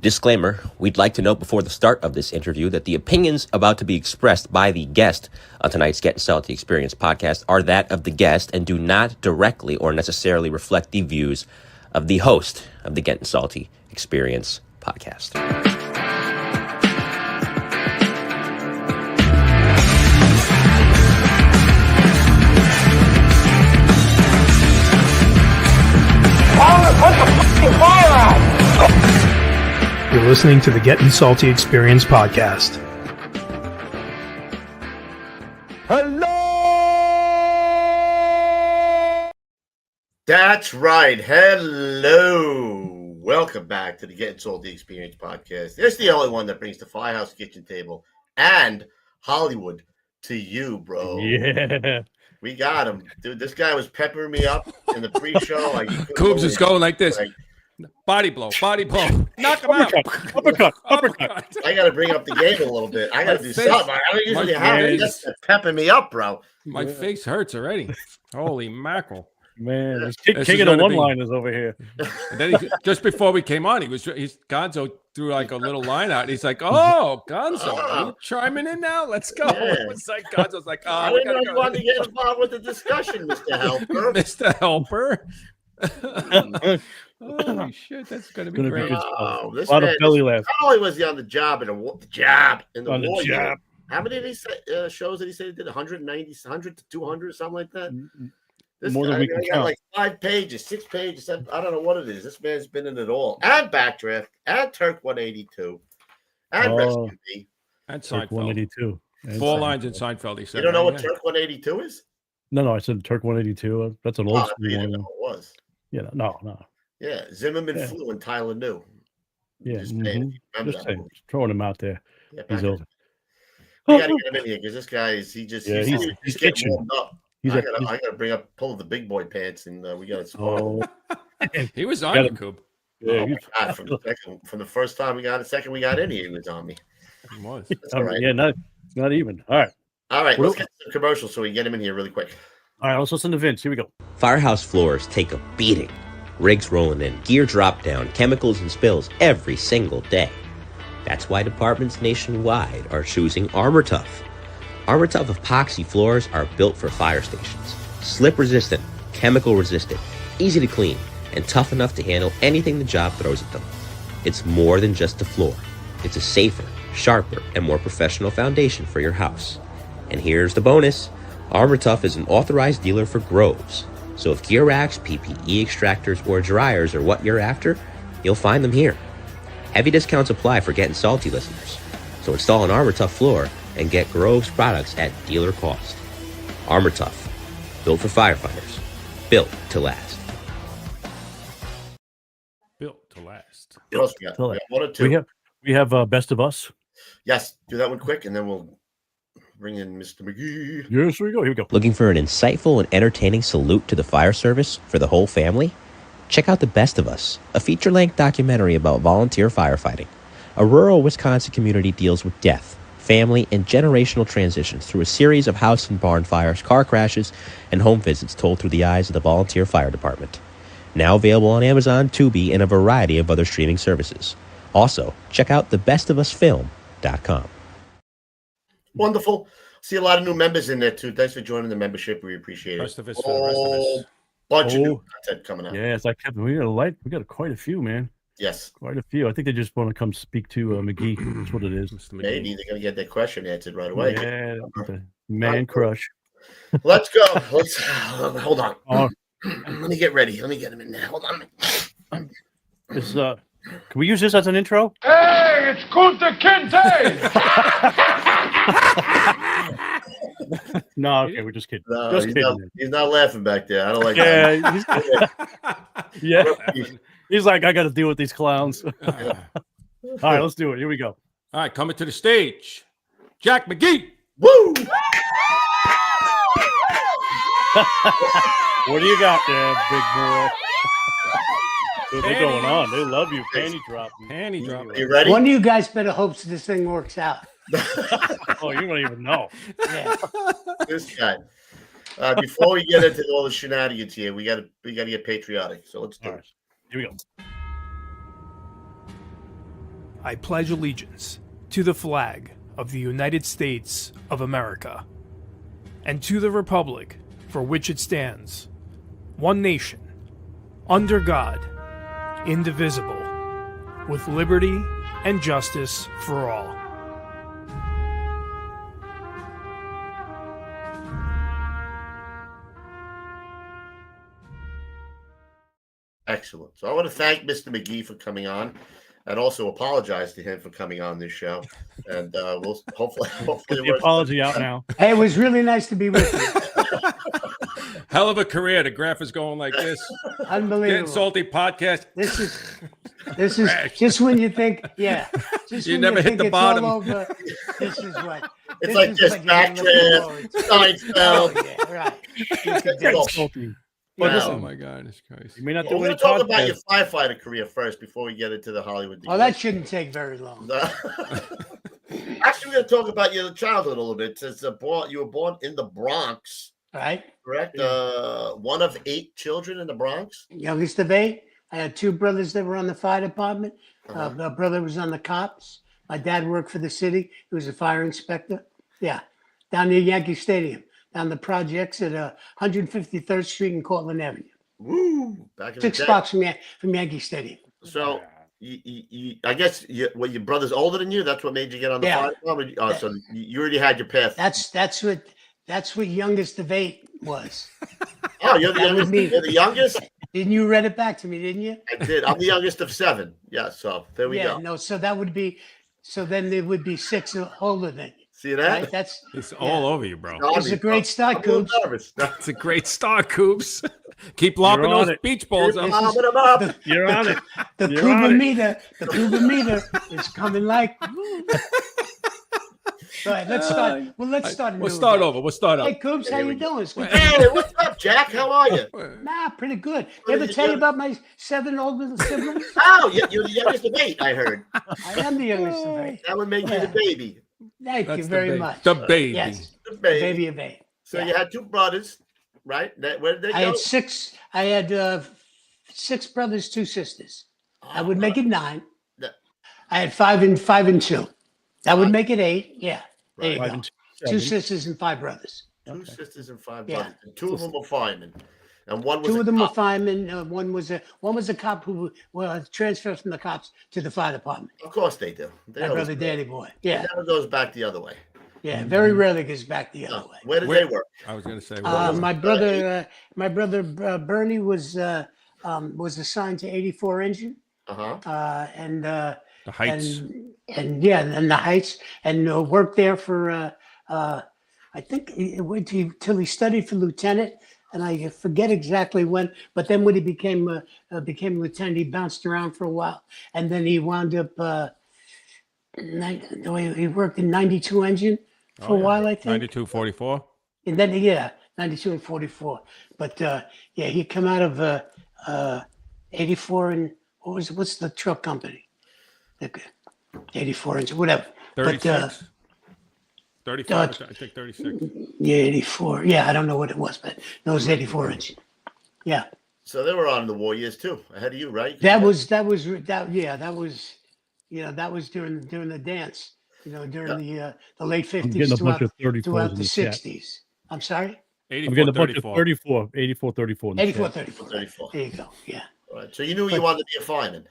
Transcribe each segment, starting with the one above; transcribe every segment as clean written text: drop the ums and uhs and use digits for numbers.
Disclaimer, we'd like to note before the start of this interview that the opinions about to be expressed by the guest on tonight's Gettin Salty Experience podcast are that of the guest and do not directly or necessarily reflect the views of the host of the Gettin Salty Experience podcast. Put the fucking fire out! You're listening to the Gettin Salty Experience podcast. Hello! That's right. Hello. Welcome back to the Gettin Salty Experience podcast. It's the only one that brings the Firehouse kitchen table and Hollywood to you, bro. Yeah. We got him. Dude, this guy was peppering me up in the pre-show. Like, Coobs is going like this. Body blow. Knock him out. Uppercut. I got to bring up the game a little bit. I got to do something. I don't usually have it. That's peppering me up, bro. My face hurts already. Holy mackerel. Man, this king of the one-liners over here. And then just before we came on, Gonzo threw like a little line out. He's like, "Oh, Gonzo, are you chiming in now? Let's go." Yeah. It's like Gonzo's like, I didn't know you wanted to get involved with the discussion, Mr. Helper. Mr. Helper. Holy shit, that's gonna be great. Oh, this a lot man, of belly laughs. not only was he on the job in the war unit, Job. how many did he say shows did he say he did? 190, 100 to 200, something like that? This More than we can got count. like 5 pages, 6 pages. I don't know what it is. This man's been in it all. And Backdraft, and Turk 182, and Rescue Me. And Turk Seinfeld. 182. Four lines in Seinfeld, he said. You don't know what right? Turk 182 is? No, I said Turk 182. That's an old Oh, school you didn't know one. what it was. Yeah, no. Yeah, Zimmerman Yeah. flew and Tyler knew. Yeah, Just saying, if you remember just that saying, movie. throwing him out there. Yeah, He's Backdraft. over. We gotta get him in here because this guy is he's Yeah, he's getting itching. warmed up. I gotta pull the big boy pants and we gotta Oh, He was on Got you, him. Coob. yeah, Oh my God, from the first time we got it, second we got in here, he was on me. He was. That's all right. yeah, not even. All right, Let's get some commercials so we get him in here really quick. let's listen to Vince. Here we go. Firehouse floors take a beating. Rigs rolling in, gear drop down, chemicals and spills every single day. That's why departments nationwide are choosing ArmorTough. ArmorTough epoxy floors are built for fire stations. Slip resistant, chemical resistant, easy to clean, and tough enough to handle anything the job throws at them. It's more than just a floor. It's a safer, sharper, and more professional foundation for your house. And here's the bonus. ArmorTough is an authorized dealer for Groves. So if gear racks, PPE extractors, or dryers are what you're after, you'll find them here. Heavy discounts apply for Gettin Salty listeners. So install an ArmorTough floor and get Groves products at dealer cost. ArmorTough, built for firefighters, built to last. Built to last. What else we got? We got one or two. We have Best of Us. Yes, do that one quick, and then we'll bring in Mr. McGee. Yes, here we go. Looking for an insightful and entertaining salute to the fire service for the whole family? Check out The Best of Us, a feature-length documentary about volunteer firefighting. A rural Wisconsin community deals with death, family, and generational transitions through a series of house and barn fires, car crashes, and home visits told through the eyes of the volunteer fire department. Now available on Amazon, Tubi, and a variety of other streaming services. Also, check out thebestofusfilm.com. Wonderful. See a lot of new members in there too. Thanks for joining the membership. We appreciate it. Rest of us. Bunch of new content coming out. Yeah, it's like we got quite a few, man. Yes. Quite a few. I think they just want to come speak to McGee. That's what it is. Maybe they're gonna get their question answered right away. Yeah, the man crush. Let's go. Hold on. Oh. Let me get ready. Let me get him in there. Hold on. Can we use this as an intro? Hey, it's Kunta Kinte! No, okay, we're just kidding. No, just he's not laughing back there. I don't like that. Yeah. He's like, I got to deal with these clowns. All right, let's do it. Here we go. All right, coming to the stage, Jack McGee. Woo! What do you got there, big boy? Dude, they're going on. They love you. Panty dropping. Panty dropping. Are you ready? One of you guys better hope this thing works out. Oh, you don't even know. Yeah. This guy. Before we get into all the shenanigans here, we gotta get patriotic. So let's do it. Here we go. I pledge allegiance to the flag of the United States of America and to the republic for which it stands, one nation, under God, indivisible, with liberty and justice for all. Excellent. So I want to thank Mr. McGee for coming on, and also apologize to him for coming on this show. And we'll hopefully Get the apology out now. Hey, it was really nice to be with you. Hell of a career. The graph is going like this. Unbelievable. Getting Salty podcast. This is just when you think, yeah. Just You when never hit think the it's bottom. all over, this is what. It's like is this what you're looking backdraft, forward to. Seinfeld. Oh, yeah, right. You could do Getting it. salty. Well, But Oh listen, my God, it's crazy. you may not Well, do we're any going to talk about podcast. your firefighter career first before we get into the Hollywood. Oh, that shouldn't take very long. Actually, we're going to talk about your childhood a little bit. Since you were born in the Bronx, Right? correct? One of 8 children in the Bronx. Youngest of 8. I had 2 brothers that were on the fire department. Uh-huh. My brother was on the cops. My dad worked for the city. He was a fire inspector. Yeah. Down near Yankee Stadium, down the projects at 153rd Street and Cortlandt Avenue. Woo! Back in 6 the day. blocks from Yankee Stadium. So, I guess were your brothers older than you? That's what made you get on the Yeah. fire department? Oh, so you already had your path. That's what youngest of 8 was. Oh, you're the that youngest. would mean- You're the youngest. Didn't you read it back to me? Didn't you? I did. I'm the youngest of 7. Yeah. So there we go. No. So that would be. So then there would be 6 older than you. See that? Right? That's. It's all over you, bro. It's a great start, I'm a little Coops. nervous. It's a great start, Coops. Keep lopping on those it. beach balls up. This is- Bobbing 'em up. You're on it. The You're on it. cubometer is coming like. All right, let's start. Well, let's start. We'll anew start again. over. We'll start Hey, up. Coops, how you doing? It's good. Hey, what's up, Jack? How are you? Nah, pretty good. What Ever did you tell you do? about my 7 older siblings? Oh, you're the youngest of 8. I heard I am the youngest of 8. that would make you the baby. Thank That's you the very baby. much. The baby. Yes, The the baby. baby of 8. So Yeah. you had 2 brothers, right? Where did they go? I had 6. I had 6 brothers, 2 sisters. I would make it 9. That- I had 5 and 2. That would make it 8. Yeah, there you Five go. and 2 7. sisters and 5 brothers. 2 sisters and 5 Yeah. brothers. And 2 of them were firemen, and one was 2 a of them were cop. firemen. One was a cop who transferred from the cops to the fire department. Of course they do. They My always brother do. Danny boy. It Yeah, never goes back the other way. yeah. Very rarely goes back the other way. Where did Where- they work? I was going to say, My brother Bernie was assigned to 84 Engine, Uh-huh. and the Heights. and the Heights, and worked there for I think he went till he studied for lieutenant, and I forget exactly when. But then when he became lieutenant, he bounced around for a while, and then he wound up. He worked in 92 Engine for a while, I think. 9244. And then 92 and 44. But he come out of 84 and what's the truck company? 84 inch, whatever. 36. 35, I think 36. Yeah, 84. Yeah, I don't know what it was, but no, it was 84 inch. Yeah. So they were on the war years too, ahead of you, right? That was during the dance, during the late I'm getting 50s a bunch of throughout 34s in the the chat. 60s. I'm sorry? I'm getting a bunch of 34. 34, 84, 34. in the 84, chat. 34. 34. There you go. Yeah. All right. So you knew you wanted to be a fireman.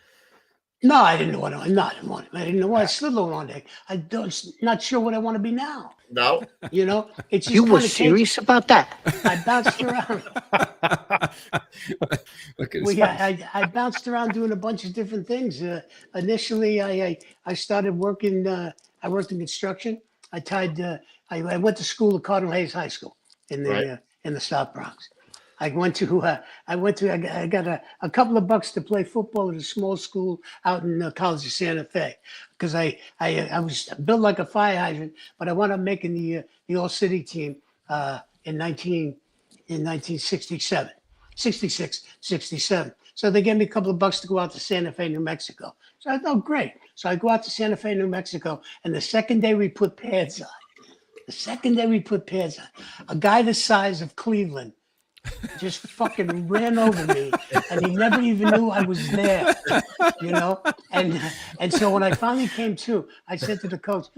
No, I didn't know what I didn't know what I still don't want to. Not sure what I want to be now. No. It's just You were kinda serious about that? I bounced around. Look at his Well, face. yeah, I bounced around doing a bunch of different things. Initially, I started working. I worked in construction. I went to school at Cardinal Hayes High School in the South Bronx. I got a couple of bucks to play football at a small school out in the College of Santa Fe, because I was built like a fire hydrant, but I wound up making the All City team in 1967, 66, 67. So they gave me a couple of bucks to go out to Santa Fe, New Mexico. So I thought, great. So I go out to Santa Fe, New Mexico, and the second day we put pads on, a guy the size of Cleveland just fucking ran over me, and he never even knew I was there, you know. And so when I finally came to, I said to the coach,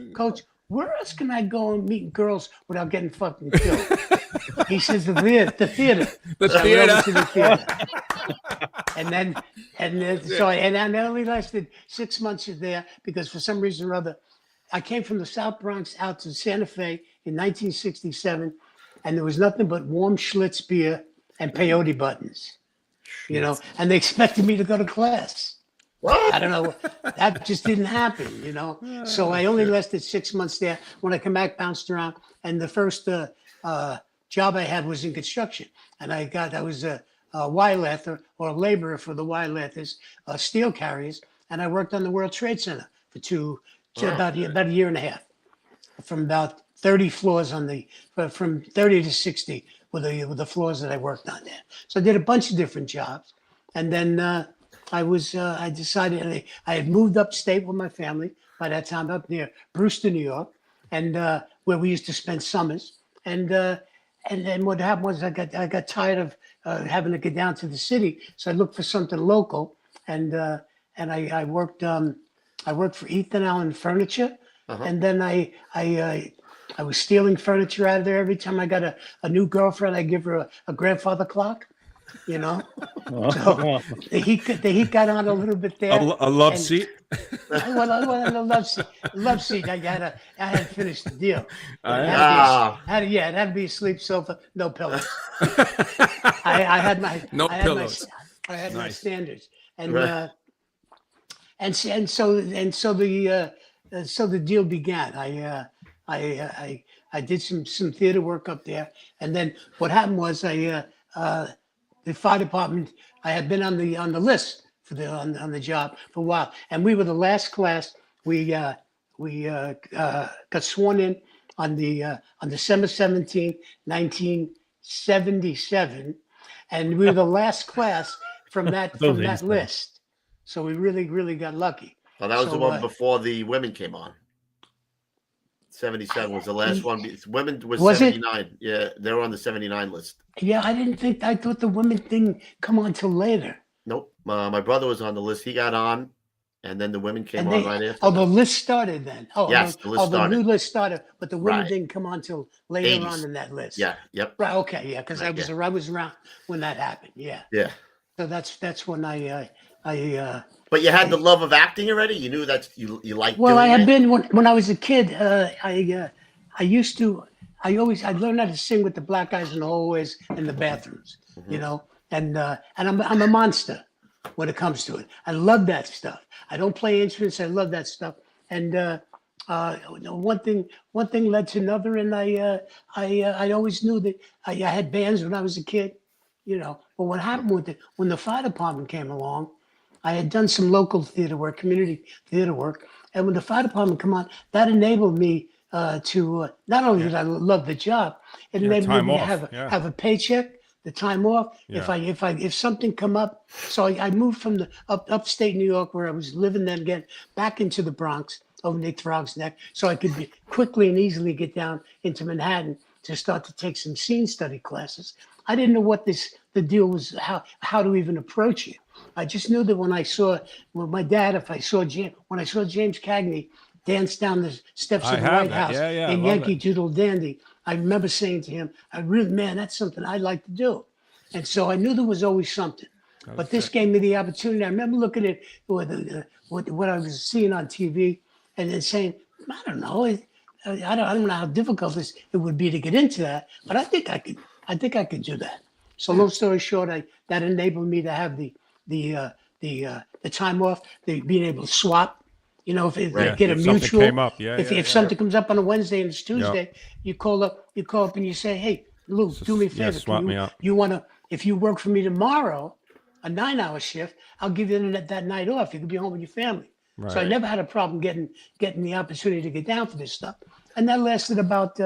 where else can I go and meet girls without getting fucking killed? He says the theater. The So I went over theater. to the theater. And I only lasted 6 months there because for some reason or other, I came from the South Bronx out to Santa Fe in 1967, and there was nothing but warm Schlitz beer and peyote buttons, you know, and they expected me to go to class. What? I don't know. That just didn't happen, you know. So I only lasted 6 months there. When I come back, bounced around, and the first job I had was in construction, and I was a Wylather or a laborer for the Wylathers, steel carriers, and I worked on the World Trade Center for about a year and a half, from about 30 floors from 30 to 60 with the floors that I worked on there. So I did a bunch of different jobs, and then I decided I had moved upstate with my family by that time, up near Brewster, New York, and where we used to spend summers. And then what happened was I got tired of having to get down to the city, so I looked for something local, and I worked for Ethan Allen Furniture, and then I was stealing furniture out of there. Every time I got a new girlfriend, I give her a grandfather clock, you know. So the heat got on a little bit there. A love seat. Well, a love seat. I had finished the deal. It had to be a sleep sofa, no pillows. I had my pillows. I had my standards, and Right. so the deal began. I did some theater work up there, and then what happened was the fire department. I had been on the list for on the job for a while, and we were the last class. We got sworn in on December 17, 1977, and we were the last class from that list. So we really got lucky. Well, that was the one before the women came on. 77 was the last one. Women was 79. Yeah, they were on the 79 list. Yeah, I thought the women didn't come on till later. Nope. My brother was on the list. He got on, and then the women came on right after. Oh, the list started then. Oh, yes, the list started. The new list started, but the women Right. didn't come on till later 80s. on in that list. Yeah. Yep. Right. Okay. Yeah, because Right, I was around when that happened. Yeah. Yeah. So that's when I But you had the love of acting already. You knew that you liked. Well, doing I had it? been when I was a kid. I learned how to sing with the black guys in the hallways in the bathrooms, you know, and I'm a monster when it comes to it. I love that stuff. I don't play instruments. I love that stuff. And one thing led to another, and I always knew that I had bands when I was a kid, you know. But what happened when the fire department came along, I had done some local theater work, community theater work, and when the fire department come on, that enabled me to not only did I love the job, it enabled me to have a paycheck, the time off. Yeah. If something come up, so I moved from the upstate New York where I was living then again back into the Bronx over near Throg's Neck, so I could quickly and easily get down into Manhattan to start to take some scene study classes. I didn't know what the deal was, how to even approach it. I just knew that when I saw James Cagney dance down the steps of the White House in Yankee Doodle Dandy, I remember saying to him, that's something I'd like to do. And so I knew there was always something. But this gave me the opportunity. I remember looking at what I was seeing on TV and then saying, I don't know. I don't know how difficult it would be to get into that, but I think I could do that. So long story short, that enabled me to have the time off, being able to swap. You know, if get a mutual. Came up. If something comes up on a Wednesday and it's Tuesday, you call up and you say, "Hey, Lou, do me a favor. swap me out. If you work for me tomorrow, a 9-hour shift, I'll give you that night off. You can be home with your family." Right. So I never had a problem getting the opportunity to get down for this stuff, and that lasted about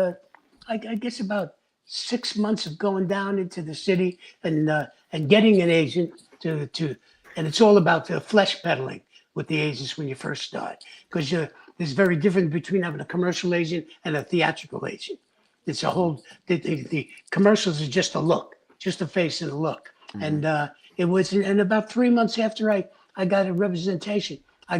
I guess about 6 months of going down into the city and getting an agent to and it's all about flesh peddling with the agents when you first start, because there's very different between having a commercial agent and a theatrical agent. It's a whole the commercials is just a look. just a face and a look. And it was, and about 3 months after I got a representation, I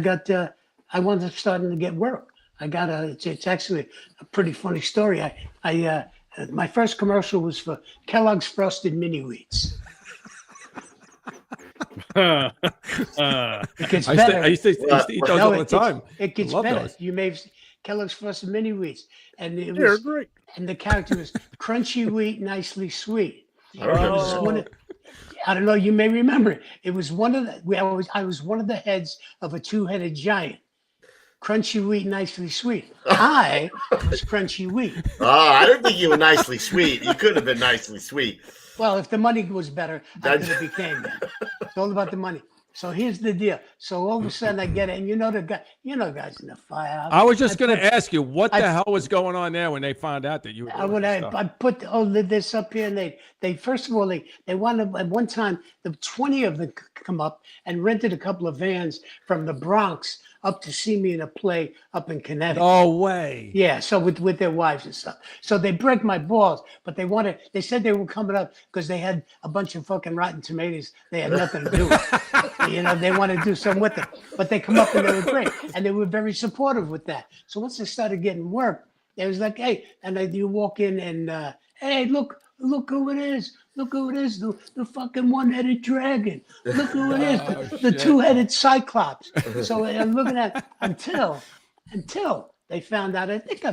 wanted to start to get work. It's actually a pretty funny story. My first commercial was for Kellogg's Frosted Mini Wheats. It gets better. I used to eat those all the time. It gets better. Those. You may have Kellogg's Frosted Mini Wheats, and it They're was great. And the character was crunchy wheat, nicely sweet. Oh. I don't know. You may remember it. It was one of the. I was one of the heads of a two-headed giant. Crunchy wheat, nicely sweet. I was crunchy wheat. Oh, I didn't think you were nicely sweet. You could have been nicely sweet. Well, if the money was better, I could have became that. It's all about the money. So here's the deal. So all of a sudden I get it, and guys in the firehouse. I was just going to ask you, what the hell was going on there when they found out that you were doing I put this up here, and they first of all they wanted at one time the 20 of them come up and rented a couple of vans from the Bronx up to see me in a play up in Connecticut. No way. Yeah, so with their wives and stuff. So they break my balls, but they said they were coming up because they had a bunch of fucking rotten tomatoes. They had nothing to do with it. They want to do something with it. But they come up and they were great. And they were very supportive with that. So once they started getting work, it was like, hey, and then you walk in and, hey, look who it is. Look who it is, the fucking one-headed dragon. Look who it is, the two-headed cyclops. So I'm looking at until they found out. I think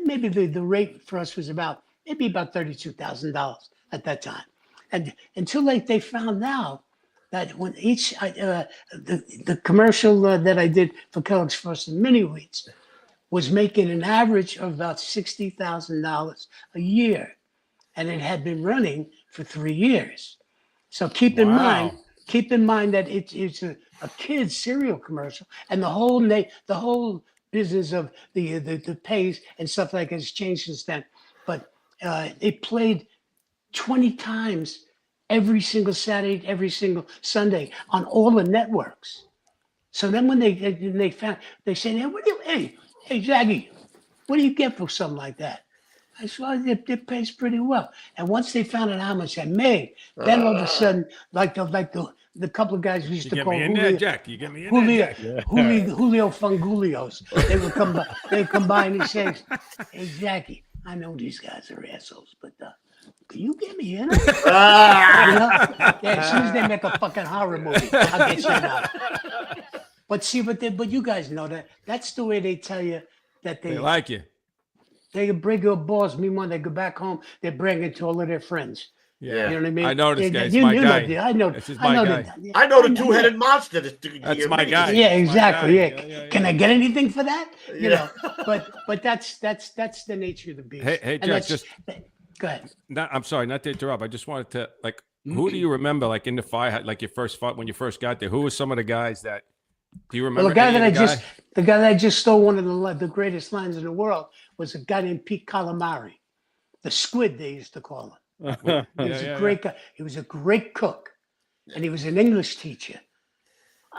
maybe the rate for us was about $32,000 at that time, and until they found out that when the commercial that I did for Kellogg's Frosted Mini Wheats was making an average of about $60,000 a year, and it had been running for 3 years. So keep in mind that it's a kid's cereal commercial, and the whole business of the pays and stuff like that has changed since then. But it played 20 times every single Saturday, every single Sunday on all the networks. So then when they found, they said, hey Jackie, what do you get for something like that? I saw it pays pretty well. And once they found out how much I made, then all of a sudden, like the couple of guys who used to call Julio, Jack. You get me in there, Jack. Julio Fungulios. They would come by and he says, hey Jackie, I know these guys are assholes, but can you get me in? Yeah, as soon as they make a fucking horror movie, I'll get you out. But see, but you guys know that. That's the way they tell you that they like you. They bring your balls. Meanwhile, they go back home. They bring it to all of their friends. Yeah, you know what I mean. I know this guy. It's my guy. I know. This is my guy. I know the two-headed monster. That's my guy. Yeah, exactly. Yeah. Can I get anything for that? You know. But that's the nature of the beast. Hey, Jack. Go ahead. I'm sorry, not to interrupt. I just wanted to who do you remember in the fire, your first fight when you first got there? Who were some of the guys that? Do you remember? Well, the guy that I just stole one of the greatest lines in the world was a guy named Pete Calamari, the squid they used to call him. He was a great guy. He was a great cook, and he was an English teacher.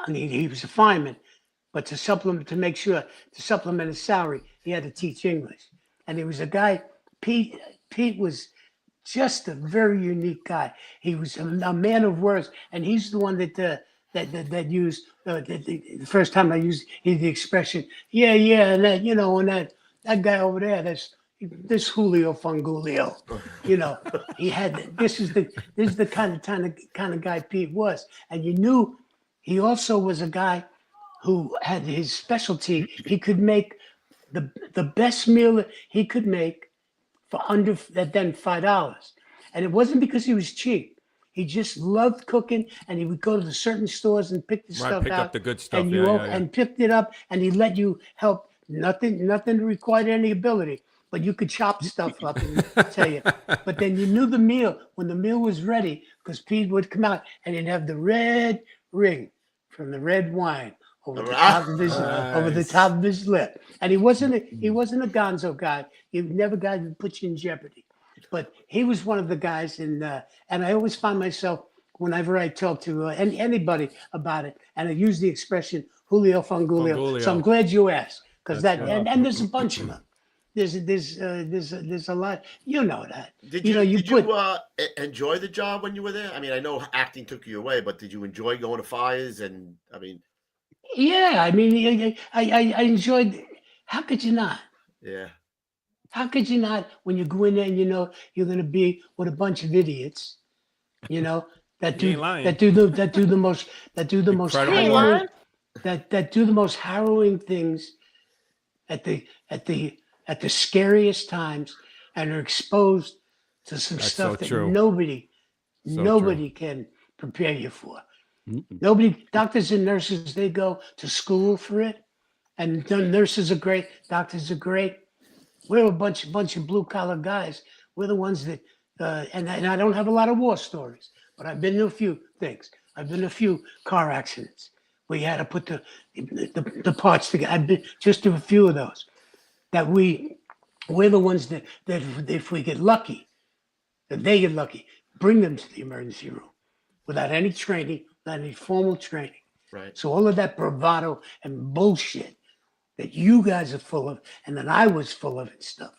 And he was a fireman, but to supplement his salary, he had to teach English. And he was a guy. Pete was just a very unique guy. He was a man of words, and he's the one that used the first time I used the expression, and that and that guy over there, this Julio Fungulio, he had this is the kind of guy Pete was, and you knew he also was a guy who had his specialty. He could make the best meal that he could make for under then $5, and it wasn't because he was cheap. He just loved cooking, and he would go to the certain stores and pick the stuff pick out. up the good stuff, and and picked it up, and he let you help. Nothing required any ability, but you could chop stuff up and tell you. But then you knew the meal when the meal was ready, because Pete would come out and he'd have the red ring from the red wine over the top of his lip. And he wasn't a gonzo guy. He never got to put you in jeopardy. But he was one of the guys, and I always find myself, whenever I talk to anybody about it, and I use the expression Julio Fungulio. So I'm glad you asked, because and there's a bunch of them. there's a lot. You know that. Did you you, know you did put. you enjoy the job when you were there? I mean, I know acting took you away, but did you enjoy going to fires? And I mean, Yeah, I mean, I enjoyed. How could you not? yeah, How could you not when you go in there and you know you're going to be with a bunch of idiots, you know, that You do ain't lying. that do the most Incredible harrowing, work. that do the most harrowing things at the scariest times and are exposed to some That's stuff so that true. nobody can prepare you for. Mm-mm. Nobody, doctors and nurses, they go to school for it, and the nurses are great, doctors are great. We're a bunch of blue collar guys. We're the ones that, and I don't have a lot of war stories, but I've been to a few things. I've been to a few car accidents where you had to put the parts together. I've been just to a few of those. That we're the ones that if we get lucky, that they get lucky, bring them to the emergency room without any training, without any formal training. right. So all of that bravado and bullshit that you guys are full of and that I was full of and stuff,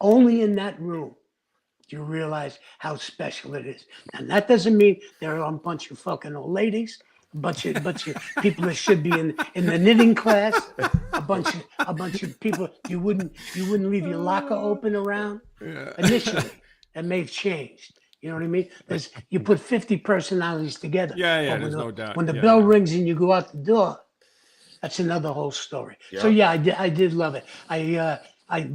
only in that room do you realize how special it is. And that doesn't mean there are a bunch of fucking old ladies, a bunch of people that should be in the knitting class, a bunch of people you wouldn't leave your locker open around. Initially, that may have changed. You know what I mean? You put 50 personalities together. Yeah, But there's no doubt. When the Yeah. bell rings and you go out the door, that's another whole story. So Yeah. I did love it.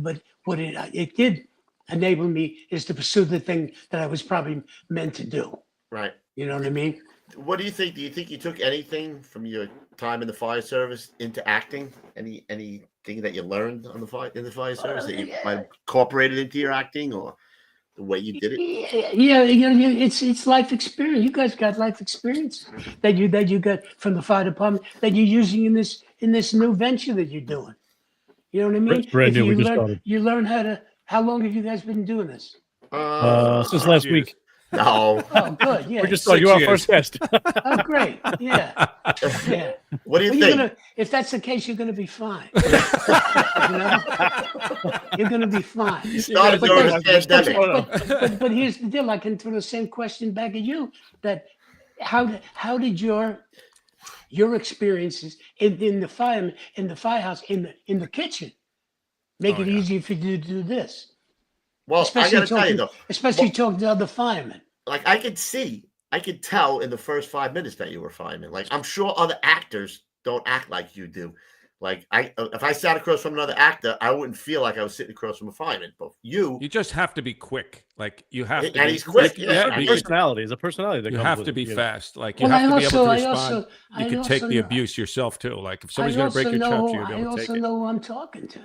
But what it did enable me is to pursue the thing that I was probably meant to do. Right. You know what I mean? What do you think? Do you think you took anything from your time in the fire service into acting? Anything that you learned on in the fire service that you might have incorporated into your acting or the way you did it? Yeah, it's life experience. You guys got life experience that you got from the fire department that you're using in this new venture that you're doing. You know what I mean? It's brand If new. you We just learn, started. you learn how to. How long have you guys been doing this? Since last years. week. No. Oh, good. Yeah. We just started. You're our 6 first guest. Oh, great. Yeah. Yeah. What do you Well, think? if that's the case, you're gonna be fine. You know? You're gonna be fine. You started But during the that's- pandemic. But here's the deal. I can throw the same question back at you. That how did your experiences in the firehouse in the kitchen make it easier for you to do this? Well, I gotta tell you though, especially talking to other firemen. like I could tell in the first 5 minutes that you were fireman. Like I'm sure other actors don't act like you do. Like if I sat across from another actor, I wouldn't feel like I was sitting across from a fireman. But you just have to be quick. Like you have to. and be he's quick. Yeah, It's because personality. It's a personality that you comes have with to it, be you know. fast. Like you Well, have to be able to I respond. You can take the know- abuse yourself too. Like if somebody's I going to break also your chops, you're I going to also take it. know who I'm talking to.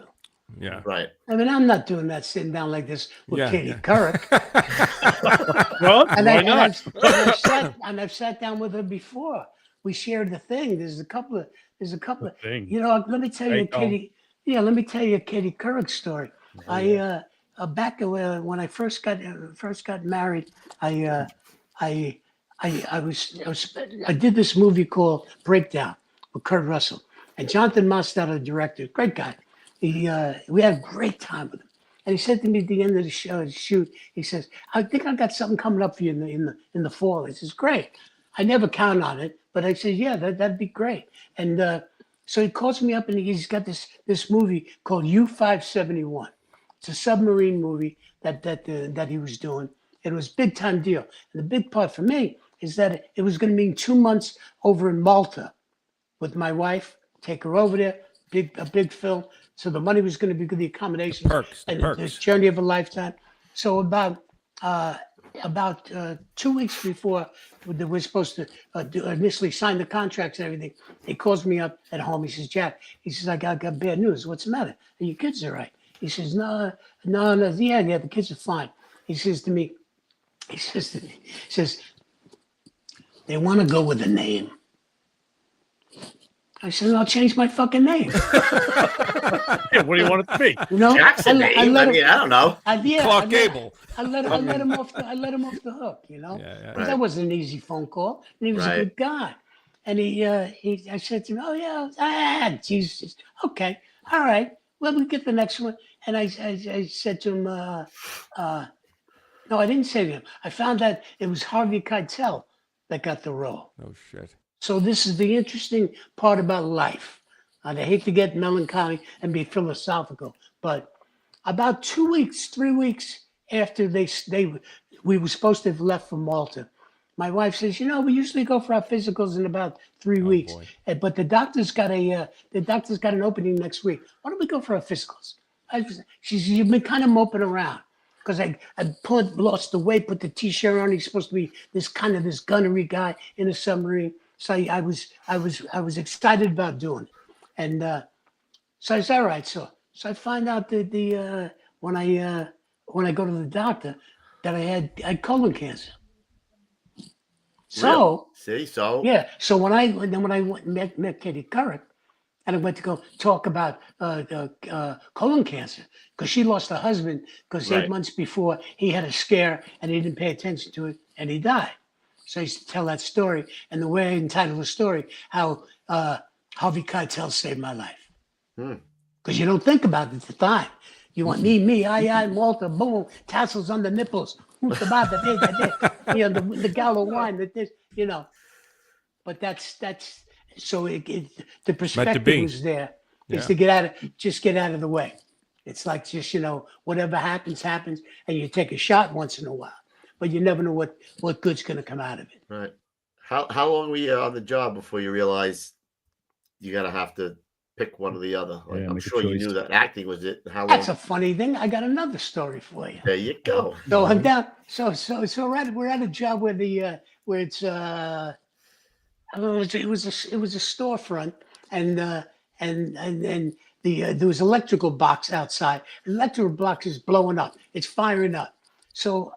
Yeah. right. I mean, I'm not doing that sitting down like this with Yeah, Katie yeah. Couric. Well, And why not? I've sat down with her before. We shared the thing. There's a couple of Thing. you know, let me tell you, Right on. Katie. Yeah, let me tell you a Katie Couric story. Back when I first got married, I did this movie called Breakdown with Kurt Russell and Jonathan Mostow, the director, great guy. We had a great time with him. And he said to me at the end of the shoot, he says, "I think I got something coming up for you in the fall." He says, "Great." I never count on it, but I said, "Yeah, that'd be great." And so he calls me up and he's got this movie called U-571. It's a submarine movie that he was doing. It was a big time deal. And the big part for me is that it was going to mean 2 months over in Malta with my wife, take her over there, a big film. So the money was going to be good, the accommodation, The perks. journey of a lifetime. So about 2 weeks before we were supposed to initially sign the contracts and everything, he calls me up at home. He says, "Jack," he says, I got bad news. What's the matter? Are your kids all right? He says, no, yeah, the kids are fine. He says to me, they want to go with a name. I said, I'll change my fucking name. Yeah, what do you want it to be? You know, Jackson name. I don't know. Clark Gable. I let him off the hook. You know, Yeah. 'Cause that wasn't an easy phone call, and he was a Right. good guy. And I said to him, "Oh yeah, Jesus, okay, all right. well, we get the next one. And I said to him, no, I didn't say to him. I found out it was Harvey Keitel that got the role. Oh shit. So this is the interesting part about life. And I hate to get melancholy and be philosophical, but about 2 weeks, 3 weeks after we were supposed to have left for Malta, my wife says, we usually go for our physicals in about 3 weeks, but the doctor's got an opening next week. Why don't we go for our physicals? She says, you've been kind of moping around because I lost the weight, put the t-shirt on. He's supposed to be this gunnery guy in a submarine. So I was excited about doing it, and so I said, all right. So I find out that when I go to the doctor that I had colon cancer. So really? See, so yeah. So when I went and met Katie Couric, and I went to go talk about colon cancer because she lost her husband because 8 months before he had a scare and he didn't pay attention to it and he died. So I used to tell that story, and the way I entitled the story, how Harvey Keitel saved my life. Because you don't think about it at the time. You want me, I, Malta, boom, tassels on the nipples, the gallon of wine, But that's so the perspective was there is to get out of the way. It's like just whatever happens, and you take a shot once in a while, but you never know what good's going to come out of it. Right. How long were you on the job before you realized you gotta have to pick one or the other? Like, I'm sure you knew that acting was it. How long? That's a funny thing. I got another story for you. There you go. So I'm down. So we're at a job where it's it was a storefront, and there was electrical box outside. The electrical box is blowing up. It's firing up. So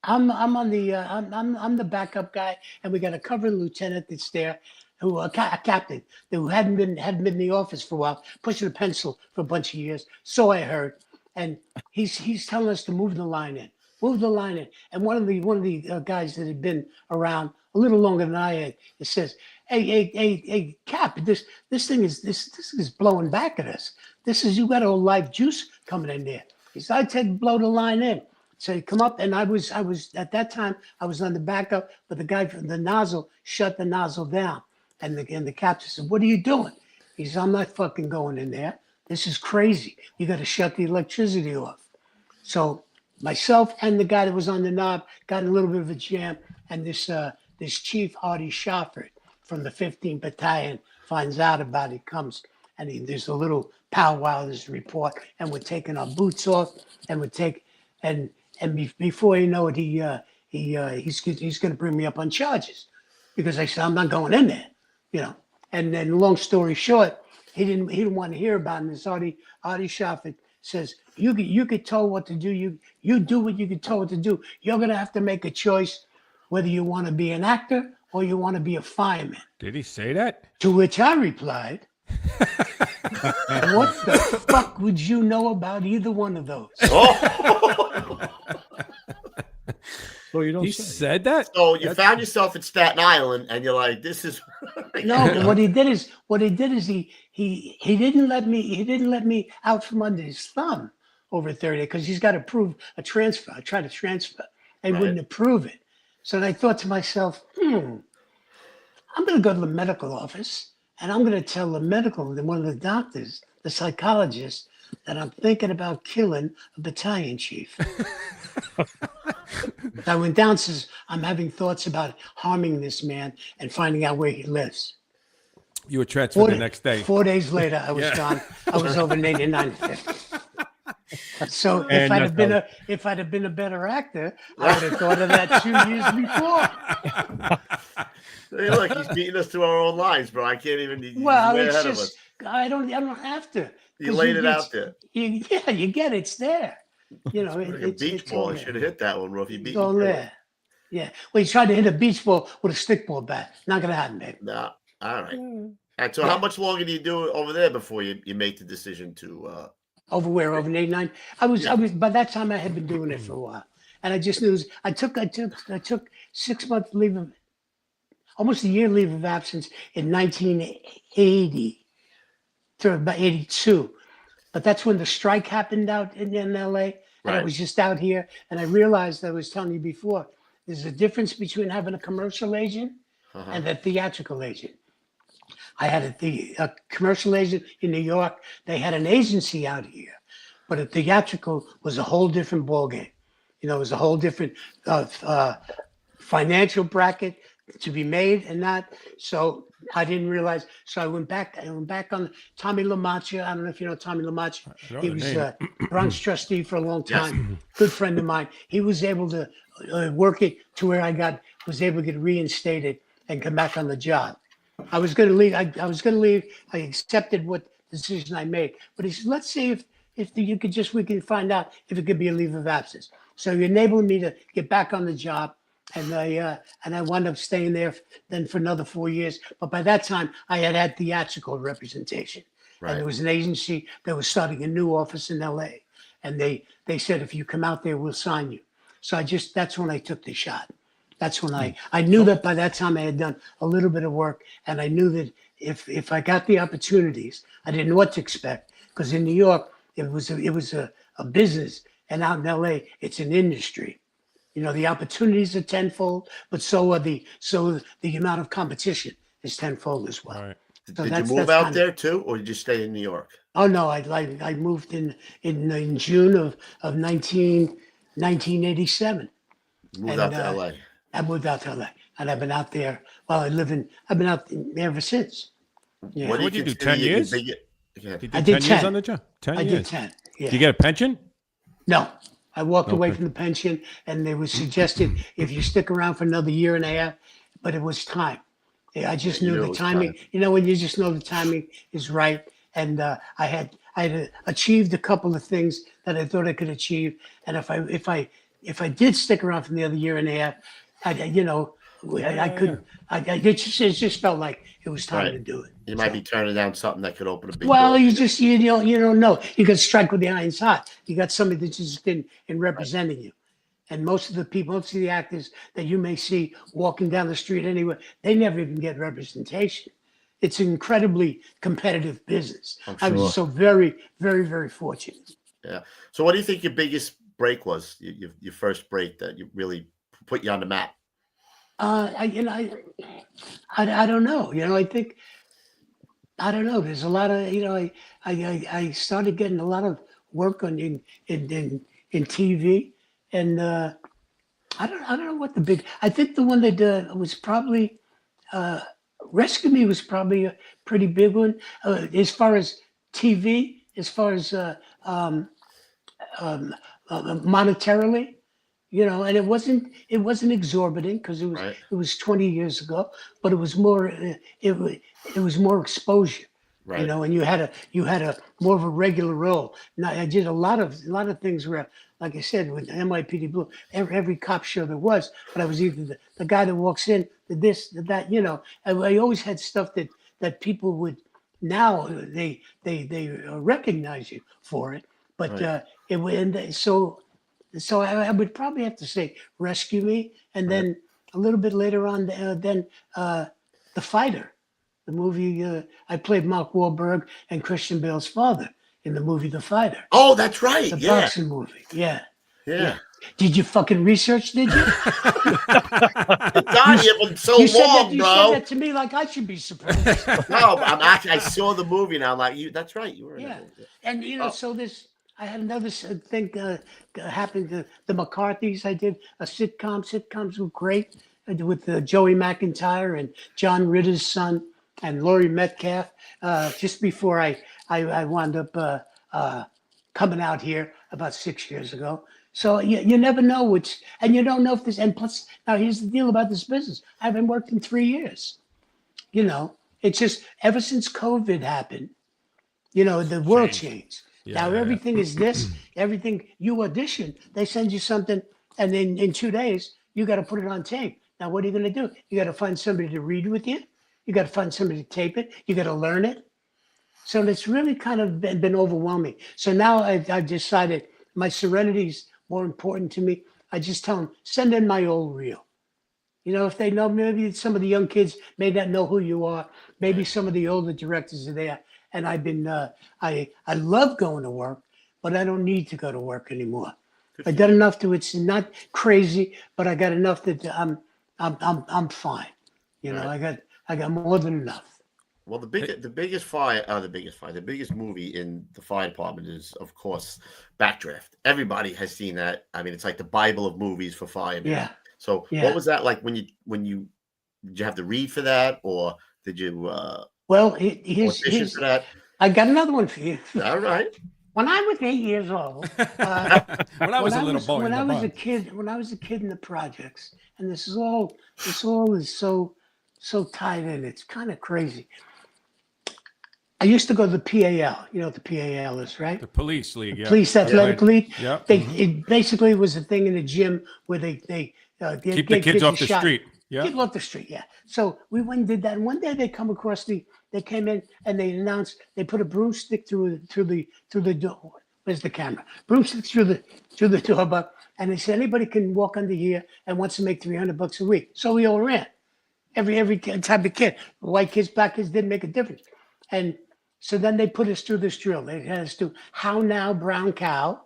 I'm the backup guy, and we got a covering lieutenant that's there, a captain who hadn't been in the office for a while, pushing a pencil for a bunch of years. So I heard, and he's telling us to move the line in. And one of the guys that had been around a little longer than I had, it says, "Hey, Cap, this thing is blowing back at us. You got all live juice coming in there." He said, "I said blow the line in." So he come up, and I was at that time I was on the backup, but the guy from the nozzle shut the nozzle down, and the captain said, "What are you doing?" He said, "I'm not fucking going in there. This is crazy. You got to shut the electricity off." So myself and the guy that was on the knob got in a little bit of a jam, and this Chief Artie Shofford from the 15th Battalion finds out about it, comes, and there's a little powwow in his report, and we're taking our boots off, and before you know it, he's going to bring me up on charges because I said I'm not going in there, And then, long story short, he didn't want to hear about it. And this Artie Shofford says, you get told what to do. You do what you get told what to do. You're going to have to make a choice whether you want to be an actor or you want to be a fireman. Did he say that? To which I replied, what the fuck would you know about either one of those? So you don't. He said that. So you found yourself in Staten Island, and you're like, "This is." No, what he did is he didn't let me out from under his thumb over 30 because he's got to prove a transfer. I tried to transfer, they wouldn't approve it. So I thought to myself, I'm going to go to the medical office, and I'm going to tell one of the doctors, the psychologist, that I'm thinking about killing a battalion chief. I went down and says, I'm having thoughts about harming this man and finding out where he lives. You were transferred the next day. 4 days later, I was gone. I was over in 89.50. So if I'd have been a better actor, I would have thought of that 2 years before. Hey, look, he's beating us to our own lies, bro. I can't even. Well, it's just I don't have to. You laid it out there. You get it. It's there. It's a beach ball. You should have hit that one, bro. If you beat it's all there. Yeah. Well, you tried to hit a beach ball with a stickball bat. Not gonna happen, baby. No. All right. All right. So, how much longer do you do over there before you make the decision to? Over where? Over in 89. I was. By that time, I had been doing it for a while, and I just knew. I took 6 months leave of, almost a year leave of absence in 1980 to about 82. But that's when the strike happened out in LA. And I Right. was just out here, and I realized, I was telling you before, there's a difference between having a commercial agent Uh-huh. and a theatrical agent. I had a commercial agent in New York. They had an agency out here, but a theatrical was a whole different ballgame. You know, it was a whole different financial bracket to be made and not. So I didn't realize. So I went back on Tommy LaMancha. I don't know if you know Tommy LaMancha. know He the was name. a Bronx trustee for a long Yes. time. Good friend of mine. He was able to work it to where I was able to get reinstated and come back on the job. I was going to leave. I was going to leave. I accepted what decision I made. But he said, let's see if we can find out if it could be a leave of absence. So he enabled me to get back on the job. And I wound up staying there then for another 4 years. But by that time, I had theatrical representation. Right. And there was an agency that was starting a new office in LA. And they said, if you come out there, we'll sign you. So that's when I took the shot. That's when I knew that by that time I had done a little bit of work. And I knew that if I got the opportunities, I didn't know what to expect. Because in New York, it was a business. And out in LA, it's an industry. You know, the opportunities are tenfold, but so the amount of competition is tenfold as well. Right. So Did you that's move out kind there too, or did you stay in New York? Oh no, I moved in June of 1987. You moved out to LA. I moved out to LA, and I've been out there. Well, I've been out there ever since. Yeah. What What'd you do, consider 10 your years? big- Yeah. You did I did 10 years 10. on the job? 10 I years. did 10. Yeah. Did you get a pension? No, I walked away Okay. from the pension, and they was suggested if you stick around for another year and a half, but it was time. Yeah, I just You knew knew it the was timing. time. You know, when you just know the timing is right, and I had achieved a couple of things that I thought I could achieve, and if I did stick around for the other year and a half, I couldn't. It just felt like it was time Right. to do it. You might be turning down something that could open a big Well, door. you don't know. You got strike with the iron's hot. You got somebody that's just in representing you. And most of the actors that you may see walking down the street anywhere, they never even get representation. It's an incredibly competitive business. I was so very, very, very fortunate. Yeah. So, what do you think your biggest break was? Your first break that you really put you on the map? I don't know. I don't know. There's a lot of I started getting a lot of work on in TV, and I don't know what the big. I think the one that was probably Rescue Me was probably a pretty big one as far as TV, as far as monetarily. And it wasn't exorbitant because it was Right. it was 20 years ago, but it was more it was more exposure, Right. and you had a more of a regular role. Now I did a lot of things where, like I said, with NYPD Blue, every cop show there was, but I was either the guy that walks in, the this, the that, I always had stuff that people would now they recognize you for it, but Right. So I would probably have to say Rescue Me, and then a little bit later on, The Fighter, the movie. I played Mark Wahlberg and Christian Bale's father in the movie The Fighter, Oh, that's right. the Yeah. boxing movie. Yeah. Yeah. Did you fucking research? Did you? It's on here for so You said long, you bro. said that to me like I should be surprised. No, I saw the movie now. I'm like, you. That's right. You were in Yeah. that movie. And Oh. so I had another thing happen to the McCarthys. I did a sitcom. Sitcoms were great with Joey McIntyre and John Ritter's son and Laurie Metcalf. Just before I wound up coming out here about 6 years ago. So you never know and you don't know if this. And plus, now here's the deal about this business. I haven't worked in 3 years. It's just ever since COVID happened. The world changed. Now everything is this, everything you audition, they send you something, and then in 2 days, you got to put it on tape. Now, what are you going to do? You got to find somebody to read with you. You got to find somebody to tape it. You got to learn it. So it's really kind of been overwhelming. So now I've decided my serenity is more important to me. I just tell them, send in my old reel. If they know, maybe some of the young kids may not know who you are. Maybe some of the older directors are there. and I've been I love going to work, but I don't need to go to work anymore. I done enough to. It's not crazy, but I got enough that I'm fine. You know, Right. I got more than enough. Well, the biggest movie in the fire department is, of course, Backdraft. Everybody has seen that. I mean, it's like the Bible of movies for firemen. Yeah. So, Yeah. what was that like when you did you have to read for that, or did you Well, audition for that? I got another one for you. All right. When I was 8 years old, When I was a little boy, when in I the was a bunch. kid, when I was a kid in the projects, and this all is so tied in. It's kind of crazy. I used to go to the PAL. You know what the PAL is, right? The police league, yeah. Police Athletic League. Yeah. It basically was a thing in the gym where they Keep the kids off the shot. street. Yeah. Kids off the street, yeah. So we went and did that. And one day they came in and they announced they put a broomstick through the door. Where's the camera? Broomstick through the door, but and they said anybody can walk under here and wants to make $300 a week. So we all ran. Every type of kid, white kids, black kids, didn't make a difference. And so then they put us through this drill. They had us do "How Now, Brown Cow,"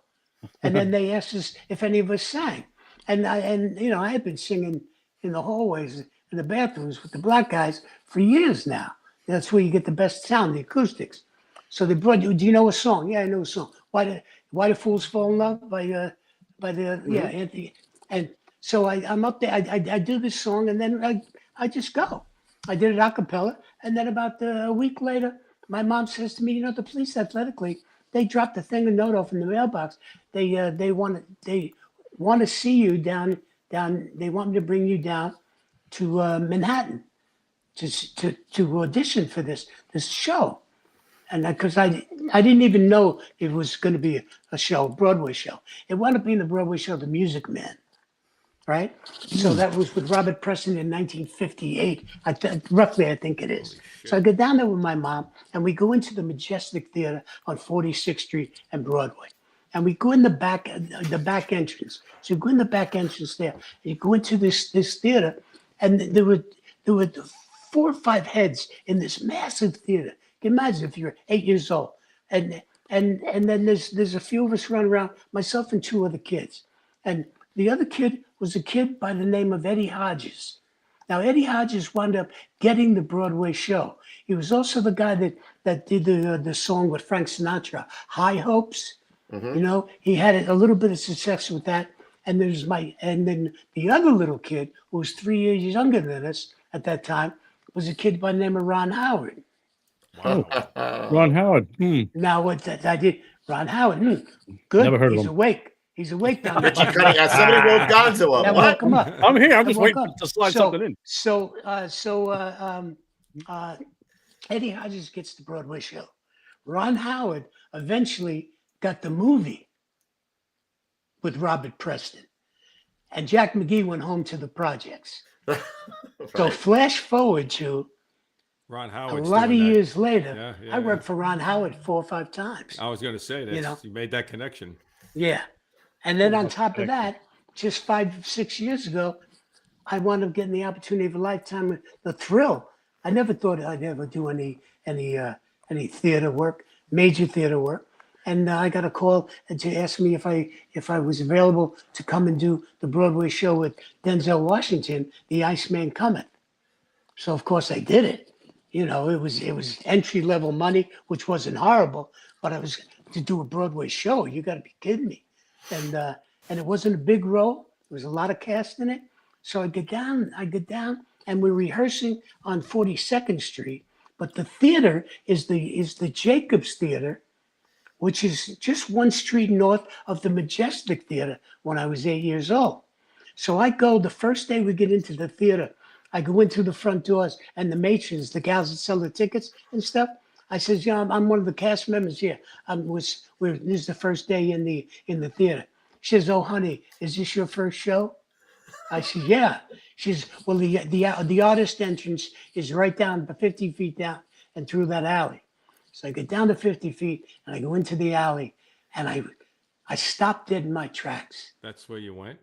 and then they asked us if any of us sang. And I had been singing in the hallways, in the bathrooms with the black guys for years now. That's where you get the best sound, the acoustics. So they brought you. Do you know a song? Yeah, I know a song. Why do Fools Fall in Love by Anthony. And so I'm up there. I do this song, and then I just go. I did it a cappella, and then about a week later, my mom says to me, "You know, the police athletic league, they dropped a note off in the mailbox. They want to see you down. They want me to bring you down to Manhattan to audition for this show." And because I didn't even know it was going to be a show, a Broadway show. It wound up being the Broadway show, The Music Man, right? So that was with Robert Preston in 1958, roughly, I think it is. So I go down there with my mom, and we go into the Majestic Theater on 46th Street and Broadway. And we go in the back entrance. So you go in the back entrance there, and you go into this theater, and there were 4 or 5 heads in this massive theater. You can imagine if you're 8 years old, and then there's a few of us running around, myself and 2 other kids, and the other kid was a kid by the name of Eddie Hodges. Now Eddie Hodges wound up getting the Broadway show. He was also the guy that did the song with Frank Sinatra, High Hopes. Mm-hmm. You know, he had a little bit of success with that. And then the other little kid who was 3 years younger than us at that time was a kid by the name of Ron Howard. Oh, Ron Howard. Now what I did, Ron Howard. Good. Never heard of He's him. awake. He's awake down there. Somebody wrote Gonzo up. That What? woke him up. I'm here. I'm just woke waiting up. to slide something in. So Eddie Hodges gets the Broadway show. Ron Howard eventually got the movie with Robert Preston, and Jack McGee went home to the projects. So Right. flash forward to Ron a Howard. lot of years later. Yeah, I worked for Ron Howard 4 or 5 times. I was going to say that. You know. You made that connection. Yeah. And then on that's top of that, just 5 or 6 years ago, I wound up getting the opportunity of a lifetime with The Thrill. I never thought I'd ever do any theater work, major theater work. And I got a call to ask me if I was available to come and do the Broadway show with Denzel Washington, The Iceman Cometh. So of course I did it. You know, it was entry level money, which wasn't horrible, but I was to do a Broadway show. You got to be kidding me. And it wasn't a big role. There was a lot of cast in it. So I get down, and we're rehearsing on 42nd Street. But the theater is the Jacobs Theater, which is just 1 street north of the Majestic Theater when I was 8 years old. So I go, the first day we get into the theater, I go in through the front doors, and the matrons, the gals that sell the tickets and stuff, I says, you know, I'm one of the cast members here. This is the first day in the theater. She says, oh, honey, is this your first show? I said, yeah. She says, well, the artist entrance is right down, 50 feet down and through that alley. So I get down to 50 feet, and I go into the alley, and I stopped dead in my tracks. That's where you went?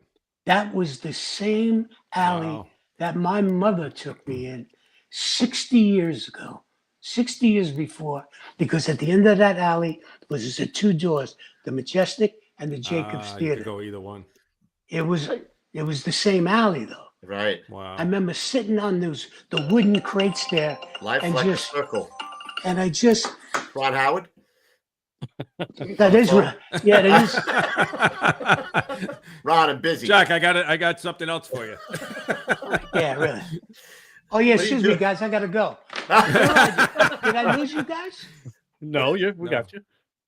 That was the same alley Wow. that my mother took me in 60 years ago. 60 years before, because at the end of that alley was the two doors, the Majestic and the Jacobs You Theater. could go either one. It was the same alley though. Right. Wow. I remember sitting on the wooden crates there, Life and like just a circle. and I just Ron Howard. that is right. Yeah, that is. Ron, I'm busy. Jack, I got something else for you. Yeah, really. Oh yeah, What do you excuse me, do? guys. I gotta go. Did I lose you guys? No, we got you.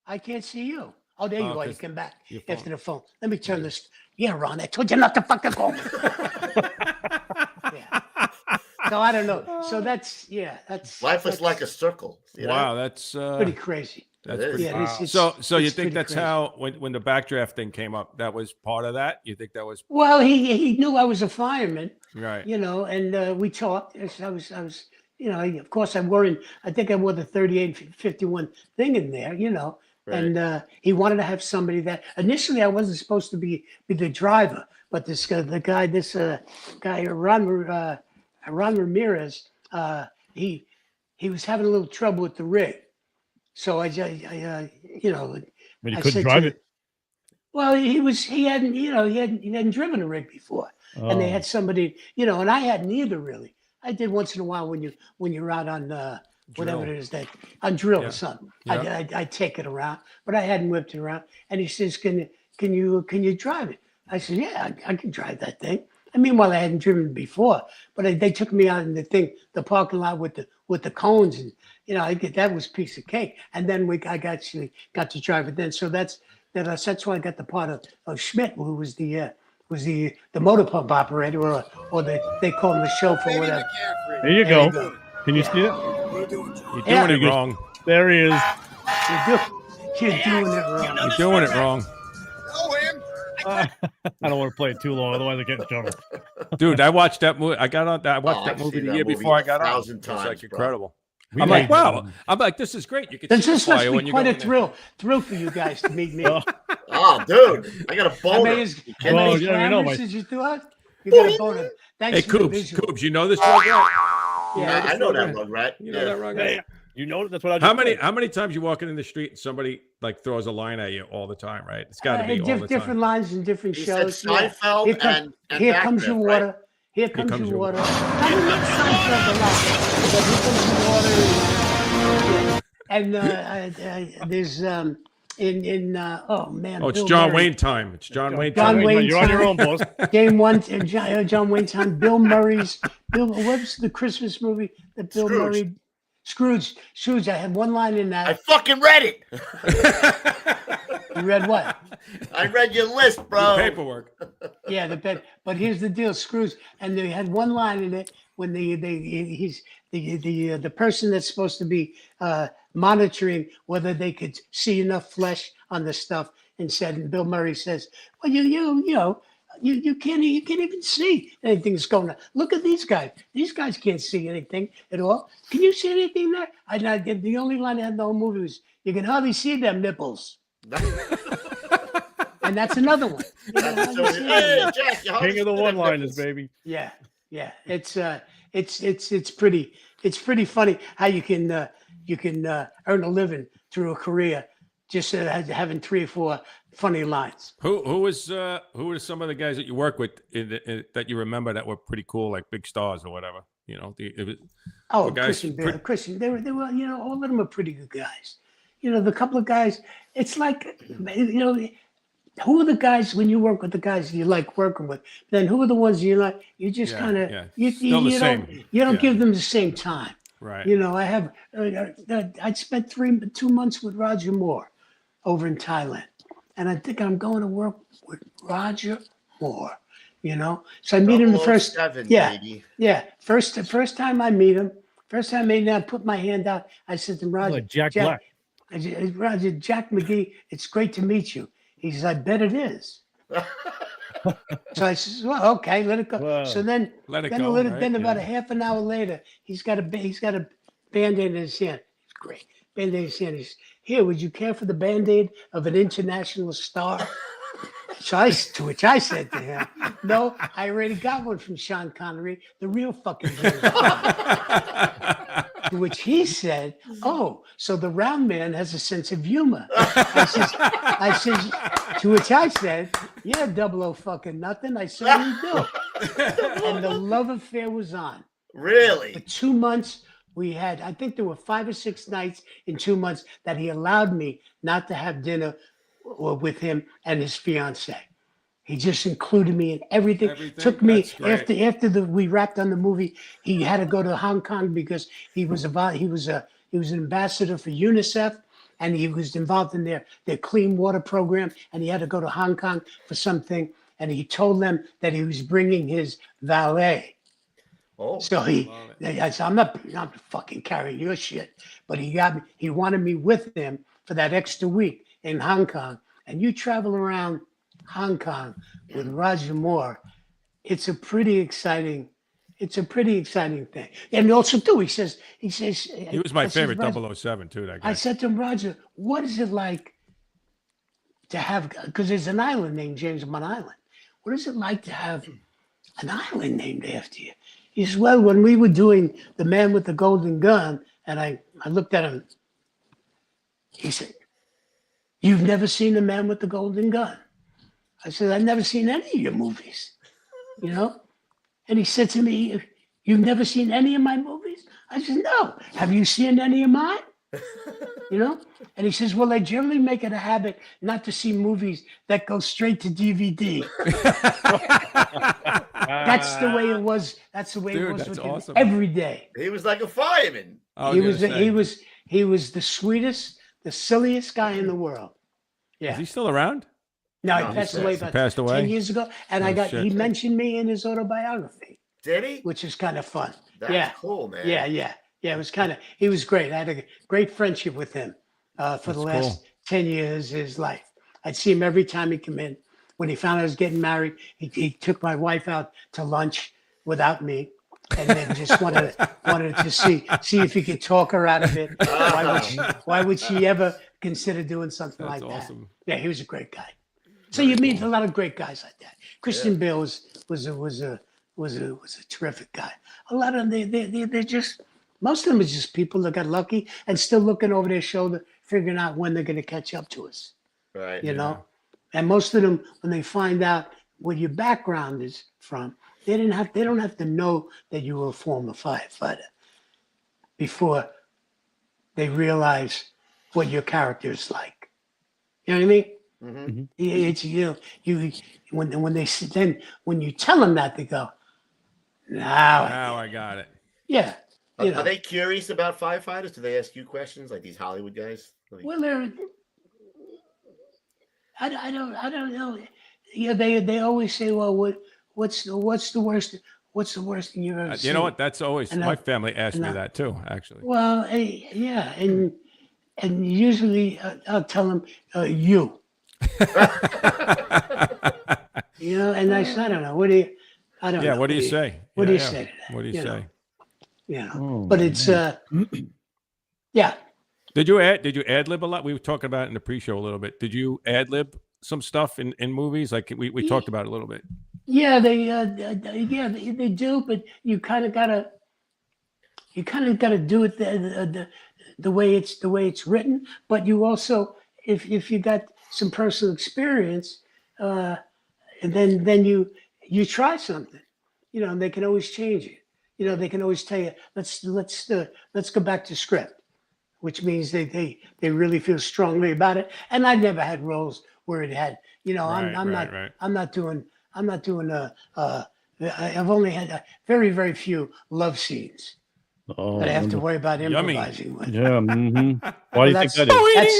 I can't see you. Oh, there you Oh, are. You 'cause came back your phone. after the phone. Let me turn this. Yeah, Ron, I told you not to fucking call me. Yeah. So I don't know. So that's Life is that's like a circle. You know? Wow, that's pretty crazy. that's It is. pretty. Yeah, it's So you it's think pretty that's crazy. how when the backdraft thing came up, that was part of that? You think that was Well, he knew I was a fireman, right? you know, and we talked. I was, you know, of course I think I wore the 3851 thing in there, you know, Right. and he wanted to have somebody that initially I wasn't supposed to be the driver, but this guy, Ron Ramirez, he was having a little trouble with the rig. So I you know, But you I couldn't said drive to- it. well, he hadn't driven a rig before. And they Oh. had somebody, you know, and I hadn't either really. I did once in a while when you're out on whatever Drill. it is that on drill Yeah. or something. Yeah. I take it around, but I hadn't whipped it around. And he says, "Can you drive it?" I said, "Yeah, I can drive that thing." And meanwhile, I hadn't driven it before, but they took me out in the parking lot with the cones, and you know, that was a piece of cake. And then I got to drive it then. So that's why I got the part of Schmidt, who was the motor pump operator, or they call him the chauffeur, whatever. There you There you go. go. Can you see it? You're doing Yeah. it wrong. There he is. You're doing it wrong. You're doing it wrong, I don't want to play it too long, otherwise I get in trouble. dude. I watched that movie. I watched that I've movie seen the that year movie before I got on. 1,000 It was like times, bro. incredible. We I'm like, made- wow. I'm like, this is great. You can This see the is supposed fire to when be you quite go a in there. thrill for you guys to meet me. Oh. Oh, dude, I got a How boner. many You kidding Oh, me? yeah, you know, did you do it? You got a boner. Thanks Hey, for the Coobs, visual. Coobs, you know this drug, right? Yeah, I know that one, right? You know that rug, right? Yeah. You know that's what I just How many times you walking in the street and somebody like throws a line at you all the time, right? It's got to be all the time. different lines and different He said shows. Yeah. Seinfeld Here, come, and here comes your Backdraft, right? water. Here comes comes your your water. water. I don't like Seinfeld a lot, but here comes your water. And there's oh man. Oh, it's Bill John Murray. Wayne time. It's John Wayne John time. Wayne You're on your own, boss. Game one, John Wayne time. Bill Murray's. What's the Christmas movie that Bill Scrooge. Murray? Scrooge. I had one line in I that. fucking read it. You read what? I read your list, bro. Paperwork. Yeah, but here's the deal, Scrooge, and they had one line in it when the person that's supposed to be monitoring whether they could see enough flesh on the stuff, and Bill Murray says, "Well, you can't even see anything that's going on. Look at these guys. These guys can't see anything at all. Can you see anything there?" The only line I had in the whole movie was, "You can hardly see them nipples." And that's another one. You can hardly see them. Hey, Jack, you King of the one-liners, baby. Yeah. It's pretty funny how you can earn a living through a career just having 3 or 4 funny lines. Who were some of the guys that you work with that you remember that were pretty cool, like big stars or whatever? You know, Oh, the guys Christian Bale, pretty- Christian. They were, you know, all of them are pretty good guys. You know, the couple of guys. It's like, you know, who are the guys when you work with the guys you like working with? Then who are the ones you like? You just Yeah, kind of yeah. you Still the don't same. you don't Yeah. give them the same time. right? You know, I have. I spent 2 months with Roger Moore over in Thailand, and I think I'm going to work with Roger Moore. You know, so I meet him the first. 007, Yeah, baby. yeah. First time I meet him. I put my hand out. I said to him, Roger, Like Jack Black. I said, Roger, Jack McGee, it's great to meet you. He says, I bet it is. So I says, well, okay, let it go. Wow. So then, Let it then, go, right? then about Yeah. a half an hour later, he's got a Band-Aid in his hand. It's great. Band-Aid in his hand. He's, here, would you care for the Band-Aid of an international star? To which I said to him, no, I already got one from Sean Connery, the real fucking James Bond. To which he said, "Oh, so the round man has a sense of humor." I says, to which I said, "Yeah, 00 fucking nothing. I certainly do." And the love affair was on. Really? For 2 months, we had, I think there were 5 or 6 nights in 2 months that he allowed me not to have dinner with him and his fiance. He just included me in everything. Took me after we wrapped on the movie. He had to go to Hong Kong because he was an ambassador for UNICEF, and he was involved in their clean water program. And he had to go to Hong Kong for something. And he told them that he was bringing his valet. Oh, so I said, I'm not fucking carrying your shit. But he wanted me with him for that extra week in Hong Kong. And you travel around Hong Kong with Roger Moore, it's a pretty exciting thing. And also too, he says he was my favorite 007 too. That guy. I said to him, Roger, what is it like to have, because there's an island named James Bond Island. What is it like to have an island named after you? He says, well, when we were doing The Man with the Golden Gun, and I looked at him, he said, you've never seen The Man with the Golden Gun? I said, I've never seen any of your movies, you know? And he said to me, you've never seen any of my movies? I said, no. Have you seen any of mine? You know? And he says, well, I generally make it a habit not to see movies that go straight to DVD. That's the way it was. That's the way it was with him every day. He was like a fireman. He was the sweetest, the silliest guy in the world. Yeah. Is he still around? No, he passed away about 10 years ago. And he mentioned me in his autobiography. Did he? Which is kind of fun. That's cool, man. Yeah. It was he was great. I had a great friendship with him for the last 10 years of his life. I'd see him every time he came in. When he found I was getting married, he took my wife out to lunch without me. And then just wanted to see if he could talk her out of it. Why would she ever consider doing something like that? Yeah, he was a great guy. So you meet a lot of great guys like that. Christian Bale was a terrific guy. A lot of them, they're just, most of them are just people that got lucky and still looking over their shoulder, figuring out when they're going to catch up to us. Right. You know, and most of them, when they find out where your background is from, they don't have to know that you were a former firefighter before they realize what your character is like. You know what I mean? Mm-hmm. It's when they sit, then when you tell them that, they go, now I got it. Yeah. Are they curious about firefighters? Do they ask you questions like these Hollywood guys? Well, I don't know. Yeah, they always say, well, what's the worst? What's the worst thing you've ever seen? You know what? That's always my family asked me that too. Actually. Well, yeah, and usually I'll tell them you. You know, and I don't know. What do you? I don't know. Yeah. What do you say? What do you say to that? What do you say? Yeah. But it's yeah. Did you ad lib a lot? We were talking about it in the pre-show a little bit. Did you ad lib some stuff in movies? Like we talked about it a little bit. Yeah, they do, but you kind of gotta do it the way it's written. But you also, if you got some personal experience, and then you try something, you know, and they can always change it. You know, they can always tell you, let's go back to script, which means they really feel strongly about it. And I've never had roles where it had, you know, I'm not doing I've only had very, very few love scenes that I have to worry about improvising with. Yeah. Mm-hmm. Why do you think that is?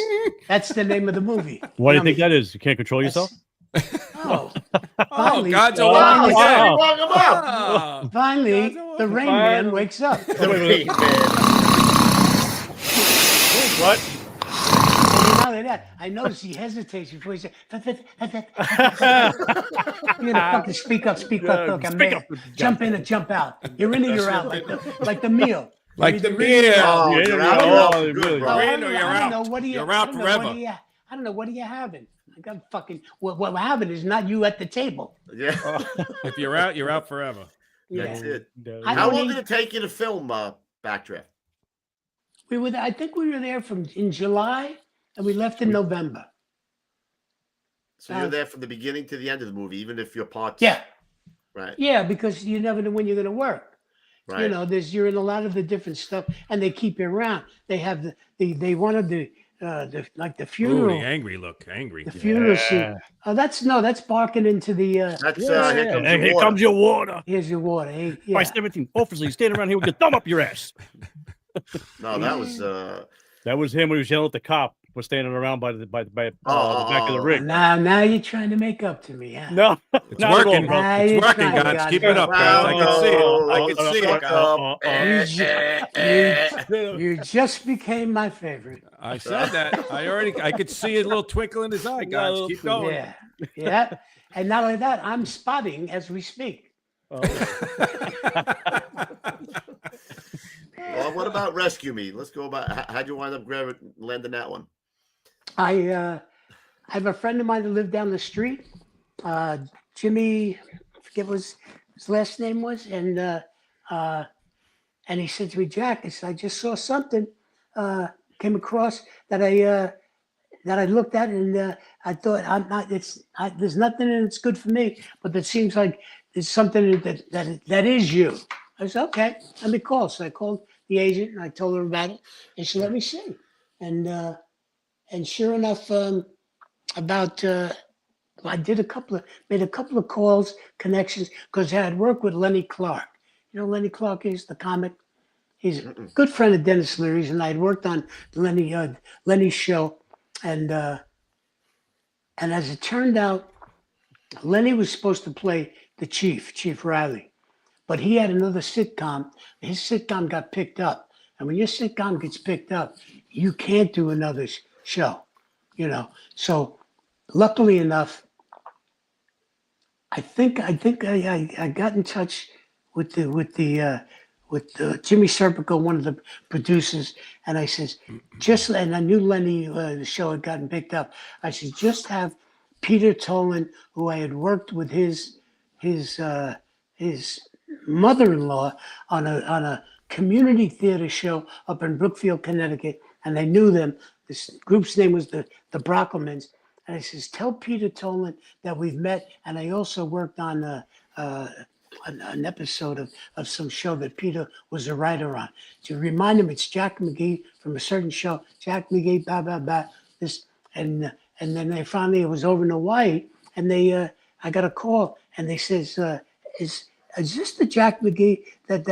That's the name of the movie. Why do you think that is? You can't control yourself? Finally, God's finally, the Rain Man wakes up. The Rain Man. What? Not only that, I noticed he hesitates before he says, you know, fucking speak up, look, I'm there. Jump in and jump out. You're in or you're out, like the meal. Like the meal. Oh, you're out. Good, bro. I don't know. What do you? You're out forever. I don't know. What are you having? I got fucking. What happened is not you at the table. Yeah. If you're out forever. Yeah. That's it. How long did it take you to film Backdraft? I think we were there in July, and we left in November. So you're there from the beginning to the end of the movie, even if your parts. Yeah. Right. Yeah, because you never know when you're going to work. Right. You know, you're in a lot of the different stuff, and they keep you around. They have they wanted the funeral. Ooh, the angry look, angry. The funeral scene. Oh, that's barking into the. That's here comes your water. Here's your water. Hey, By 17 officers, you stand around here with your thumb up your ass. No, that was. That was him when he was yelling at the cop. Was standing around by the back of the rig. Now you're trying to make up to me, huh? No, it's working. It's working, guys. guys. Keep it up, guys. I can see it. I can see it. You just became my favorite. I said that. I could see a little twinkle in his eye, guys. Keep going. Yeah. And not only that, I'm spotting as we speak. Well, what about Rescue Me? Let's go about how'd you wind up landing that one? I have a friend of mine that lived down the street, Jimmy, I forget what his last name was, and he said to me, Jack, I just saw something came across that I looked at, and I thought there's nothing and it's good for me, but it seems like there's something that is you. I said, okay, let me call. So I called the agent and I told her about it, and she let me see. And sure enough, I made a couple of calls, connections, because I had worked with Lenny Clark. You know, Lenny Clark is the comic. He's a good friend of Dennis Leary's, and I had worked on Lenny's show, and as it turned out, Lenny was supposed to play the Chief Reilly, but he had another sitcom. His sitcom got picked up, and when your sitcom gets picked up, you can't do another show, you know. So, luckily enough, I think I got in touch with Jimmy Serpico, one of the producers, and I says, and I knew Lenny, the show had gotten picked up. I said, just have Peter Tolan, who I had worked with his mother-in-law on a community theater show up in Brookfield, Connecticut, and I knew them. This group's name was the Brockelmans. And I says, tell Peter Tolan that we've met, and I also worked on an episode of some show that Peter was a writer on. To remind him, it's Jack McGee from a certain show. Jack McGee, blah, blah, blah. And then they finally, it was over in Hawaii, and I got a call, and they says, is this the Jack McGee that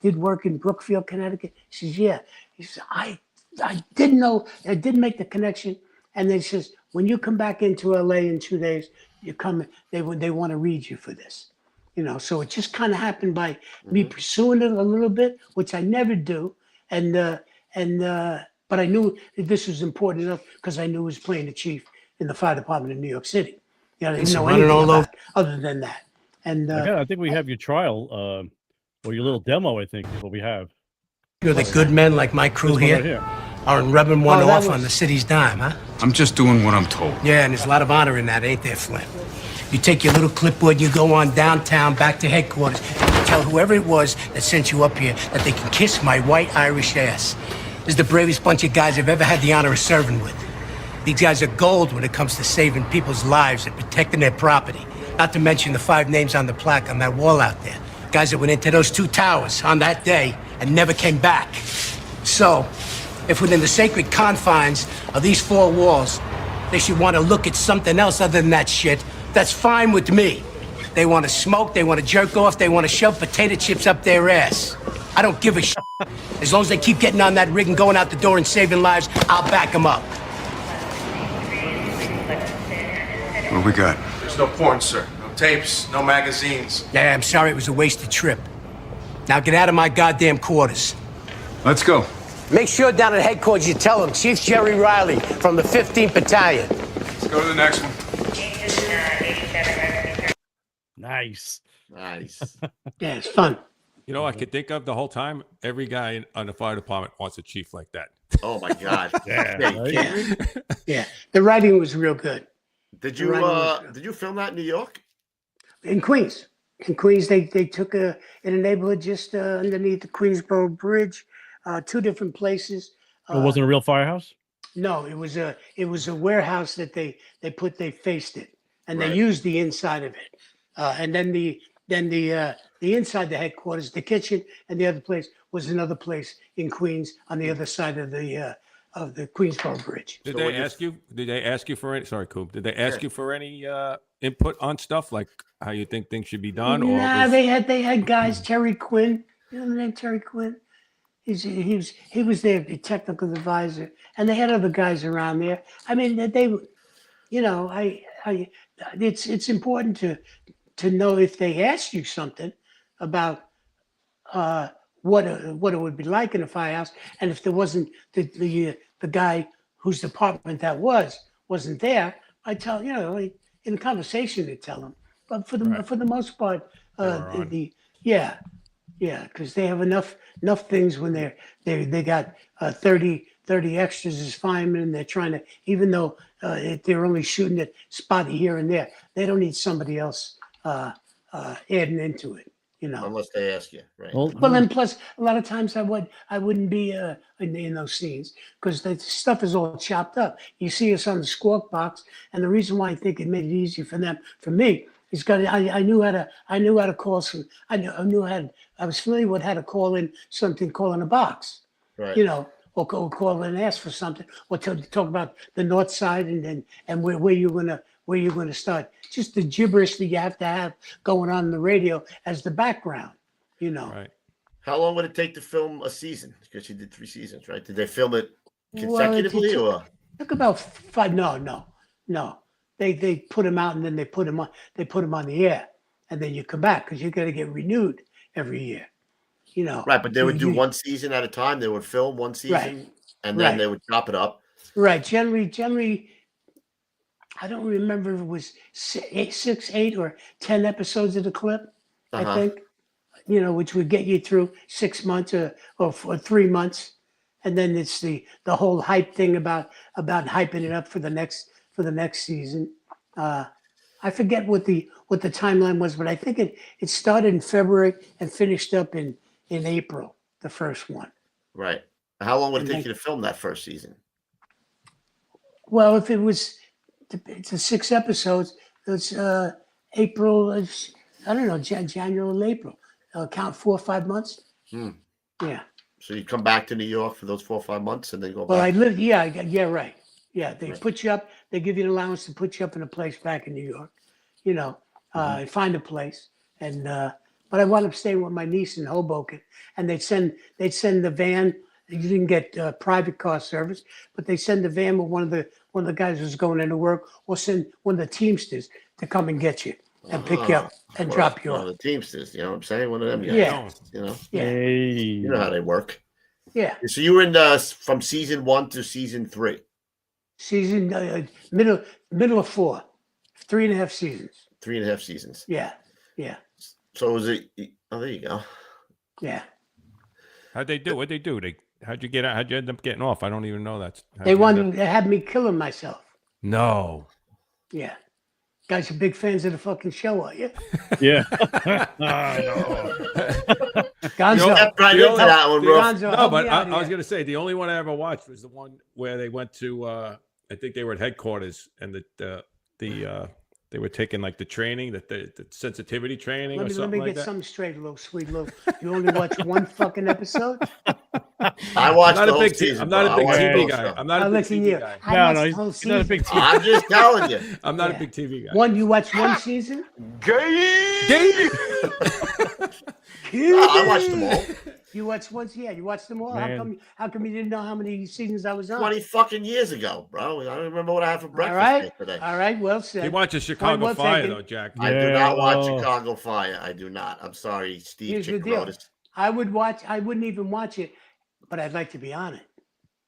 did work in Brookfield, Connecticut? He says, yeah. He says, I didn't know, I didn't make the connection. And they says, when you come back into LA in 2 days, you come, they want to read you for this. You know, so it just kind of happened by me pursuing it a little bit, which I never do. But I knew this was important enough because I knew he was playing the chief in the fire department in New York City. You know, I didn't know anything about other than that. And I think we have your trial or your little demo. I think is what we have. You know, the good men like my crew here aren't rubbing one off on the city's dime, huh? I'm just doing what I'm told. Yeah, and there's a lot of honor in that, ain't there, Flint? You take your little clipboard and you go on downtown back to headquarters and you tell whoever it was that sent you up here that they can kiss my white Irish ass. This is the bravest bunch of guys I've ever had the honor of serving with. These guys are gold when it comes to saving people's lives and protecting their property. Not to mention the 5 names on the plaque on that wall out there. Guys that went into those 2 towers on that day and never came back. So, if within the sacred confines of these 4 walls, they should want to look at something else other than that shit, that's fine with me. They want to smoke, they want to jerk off, they want to shove potato chips up their ass. I don't give a shit. As long as they keep getting on that rig and going out the door and saving lives, I'll back them up. What we got? There's no porn, sir. No tapes, no magazines. Yeah, I'm sorry it was a wasted trip. Now get out of my goddamn quarters. Let's go. Make sure down at headquarters you tell them Chief Jerry Reilly from the 15th Battalion. Let's go to the next one. Nice. yeah, it's fun. You know, I could think of the whole time, every guy on the fire department wants a chief like that. Oh my God. Yeah. The writing was real good. Did you film that in New York? In Queens. In Queens, they took in a neighborhood just underneath the Queensboro Bridge, two different places. It wasn't a real firehouse. No, it was a warehouse that they faced it, and Right. they used the inside of it, and then the inside the headquarters, the kitchen, and the other place was another place in Queens on the other side of the Queensboro Bridge. Did So they when you- ask you? Did they ask you for any? Sorry, Coop. Did they ask you for any input on stuff like how you think things should be done? Or Nah, was- they had guys. Terry Quinn, you know the name Terry Quinn. He was their technical advisor, and they had other guys around there. I mean, they, you know, it's important to know if they ask you something about what it would be like in a firehouse, and if there wasn't the guy whose department that wasn't there, I tell in a conversation they tell them. But for the most part, because they have enough things when they got 30 extras as firemen, and they're trying to, even though if they're only shooting it spotty here and there, they don't need somebody else adding into it, Unless they ask you, right? Well, and plus, a lot of times I wouldn't be in those scenes because the stuff is all chopped up. You see us on the squawk box, and the reason why I think it made it easier for me is because I knew how to call some. I was familiar with how to call in something, call in a box, Right. or call in and ask for something, or talk about the north side and where you're gonna start. Just the gibberish that you have to have going on in the radio as the background, Right. How long would it take to film a season? Because you did 3 seasons, right? Did they film it Well, consecutively or? Took about 5. No. They put them out and then they put them on the air, and then you come back because you got to get renewed every year. Right, but they would do you- one season at a time. They would film one season, and then Right. they would chop it up. Right. Generally, I don't remember if it was 6, 8, or 10 episodes of the clip. I Uh-huh. think, which would get you through 6 months or 3 months, and then it's the whole hype thing about hyping it up for the next season. I forget what the timeline was, but I think it started in February and finished up in April, the first one. Right. How long would it And take they- you to film that first season? Well, if it's 6 episodes, it's April. I don't know, January, April. Count 4 or 5 months. Hmm. Yeah. So you come back to New York for those 4 or 5 months, and then go Well, I back. lived. Yeah, right. Yeah, they Right. put you up. They give you an allowance to put you up in a place back in New York. Find a place, and but I wound up staying with my niece in Hoboken, and they'd send the van. You didn't get private car service, but they send the van with one of the guys who's going into work, or send one of the Teamsters to come and get you and pick you up and Well, drop you one off. of the Teamsters, you know what I'm saying? One of them guys. Yeah. Yeah, You know how they work. yeah. So you were in from season 1 to season 3. Season middle of 4, 3.5 seasons. 3.5 seasons. Yeah. So was it? Oh, there you go. Yeah. How'd they do? What'd they do? How'd you get out? How'd you end up getting off? I don't even know that. They had me killing myself. No. Yeah. Guys are big fans of the fucking show, are you? Yeah. Gonzo. Step right into that one, bro. Gonzo, No, help but me I out was here. gonna say the only one I ever watched was the one where they went to. I think they were at headquarters, and they were taking like the training, the sensitivity training or Let something me like get that. something straight, little sweet little. You only watch one fucking episode? I watched I'm the not a whole big, season. I'm not bro. a big I watched the TV whole guy. show. I'm not a I'm big looking TV you. guy. I No, watched no, the whole he's not a big season. I'm just telling you. I'm not Yeah. a big TV guy. One, you watch one season? Gay. No, I watched them all. You watched once? Yeah, you watched them all. Man. How come you didn't know how many seasons I was on? 20 fucking years ago, bro. I don't remember what I had for All breakfast right, yesterday. all right. Well said. He watches Chicago well Fire taken. though, Jack. I do not watch Yeah. Chicago Fire. I do not. I'm sorry, Steve Here's the deal. Chikrotis. I wouldn't even watch it, but I'd like to be on it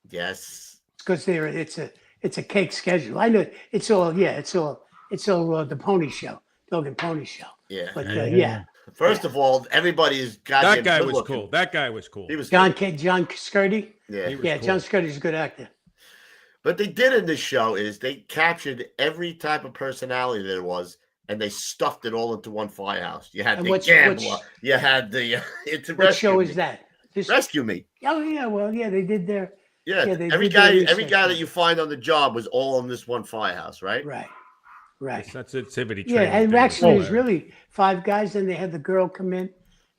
Yes. because it's a cake schedule. I know it's all the Pony Show, Dog and Pony Show. Yeah. But Yeah. First of all, everybody's goddamn That guy good was looking. cool. That guy was cool. He was John good. Skirty. Yeah. He was Yeah, cool. John Skirty's a good actor. What they did in this show is they captured every type of personality there was, and they stuffed it all into one firehouse. You had And the which- gambler. You had the What show is interesting- that? Just Rescue Me. Oh yeah, well yeah, they did their Yeah, they every did their guy research. that you find on the job was all in this one firehouse, right? Right. The Right. sensitivity Yeah, training. and thing actually, it was hilarious. really 5 guys, and they had the girl come in,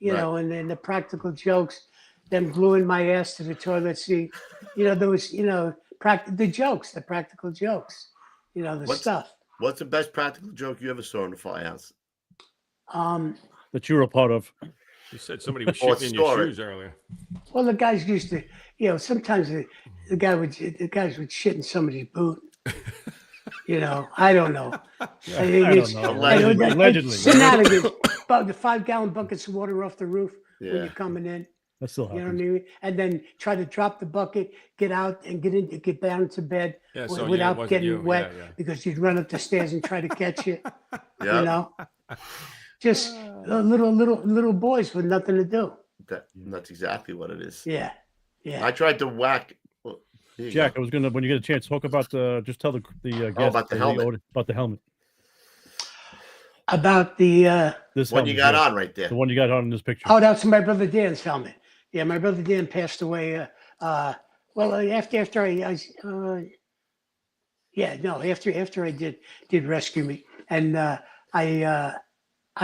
Right. and then the practical jokes, them gluing my ass to the toilet seat. There was, the practical jokes, the stuff. What's the best practical joke you ever saw in the firehouse? That you were a part of. You said somebody was Or shitting in your story. shoes earlier. Well, the guys used to, sometimes the guys would shit in somebody's boot. I don't know. I don't know. Allegedly. Shenanigans. About the 5-gallon buckets of water off the roof when Yeah. you're coming in. That still You know what I happens. mean? And then try to drop the bucket, get out and get down to bed Yeah, so, without it wasn't getting you. wet Yeah. because you'd run up the stairs and try to catch it. Yeah, Just little boys with nothing to do. that's exactly what it is. Yeah. Yeah. I tried to whack. Well, here you Jack, go. I was gonna when you get a chance, talk about just tell the guests about the helmet. about the helmet. About the This One helmet, you got yeah. on right there. The one you got on in this picture. oh, that's my brother Dan's helmet. Yeah, my brother Dan passed away. After I did Rescue Me, and I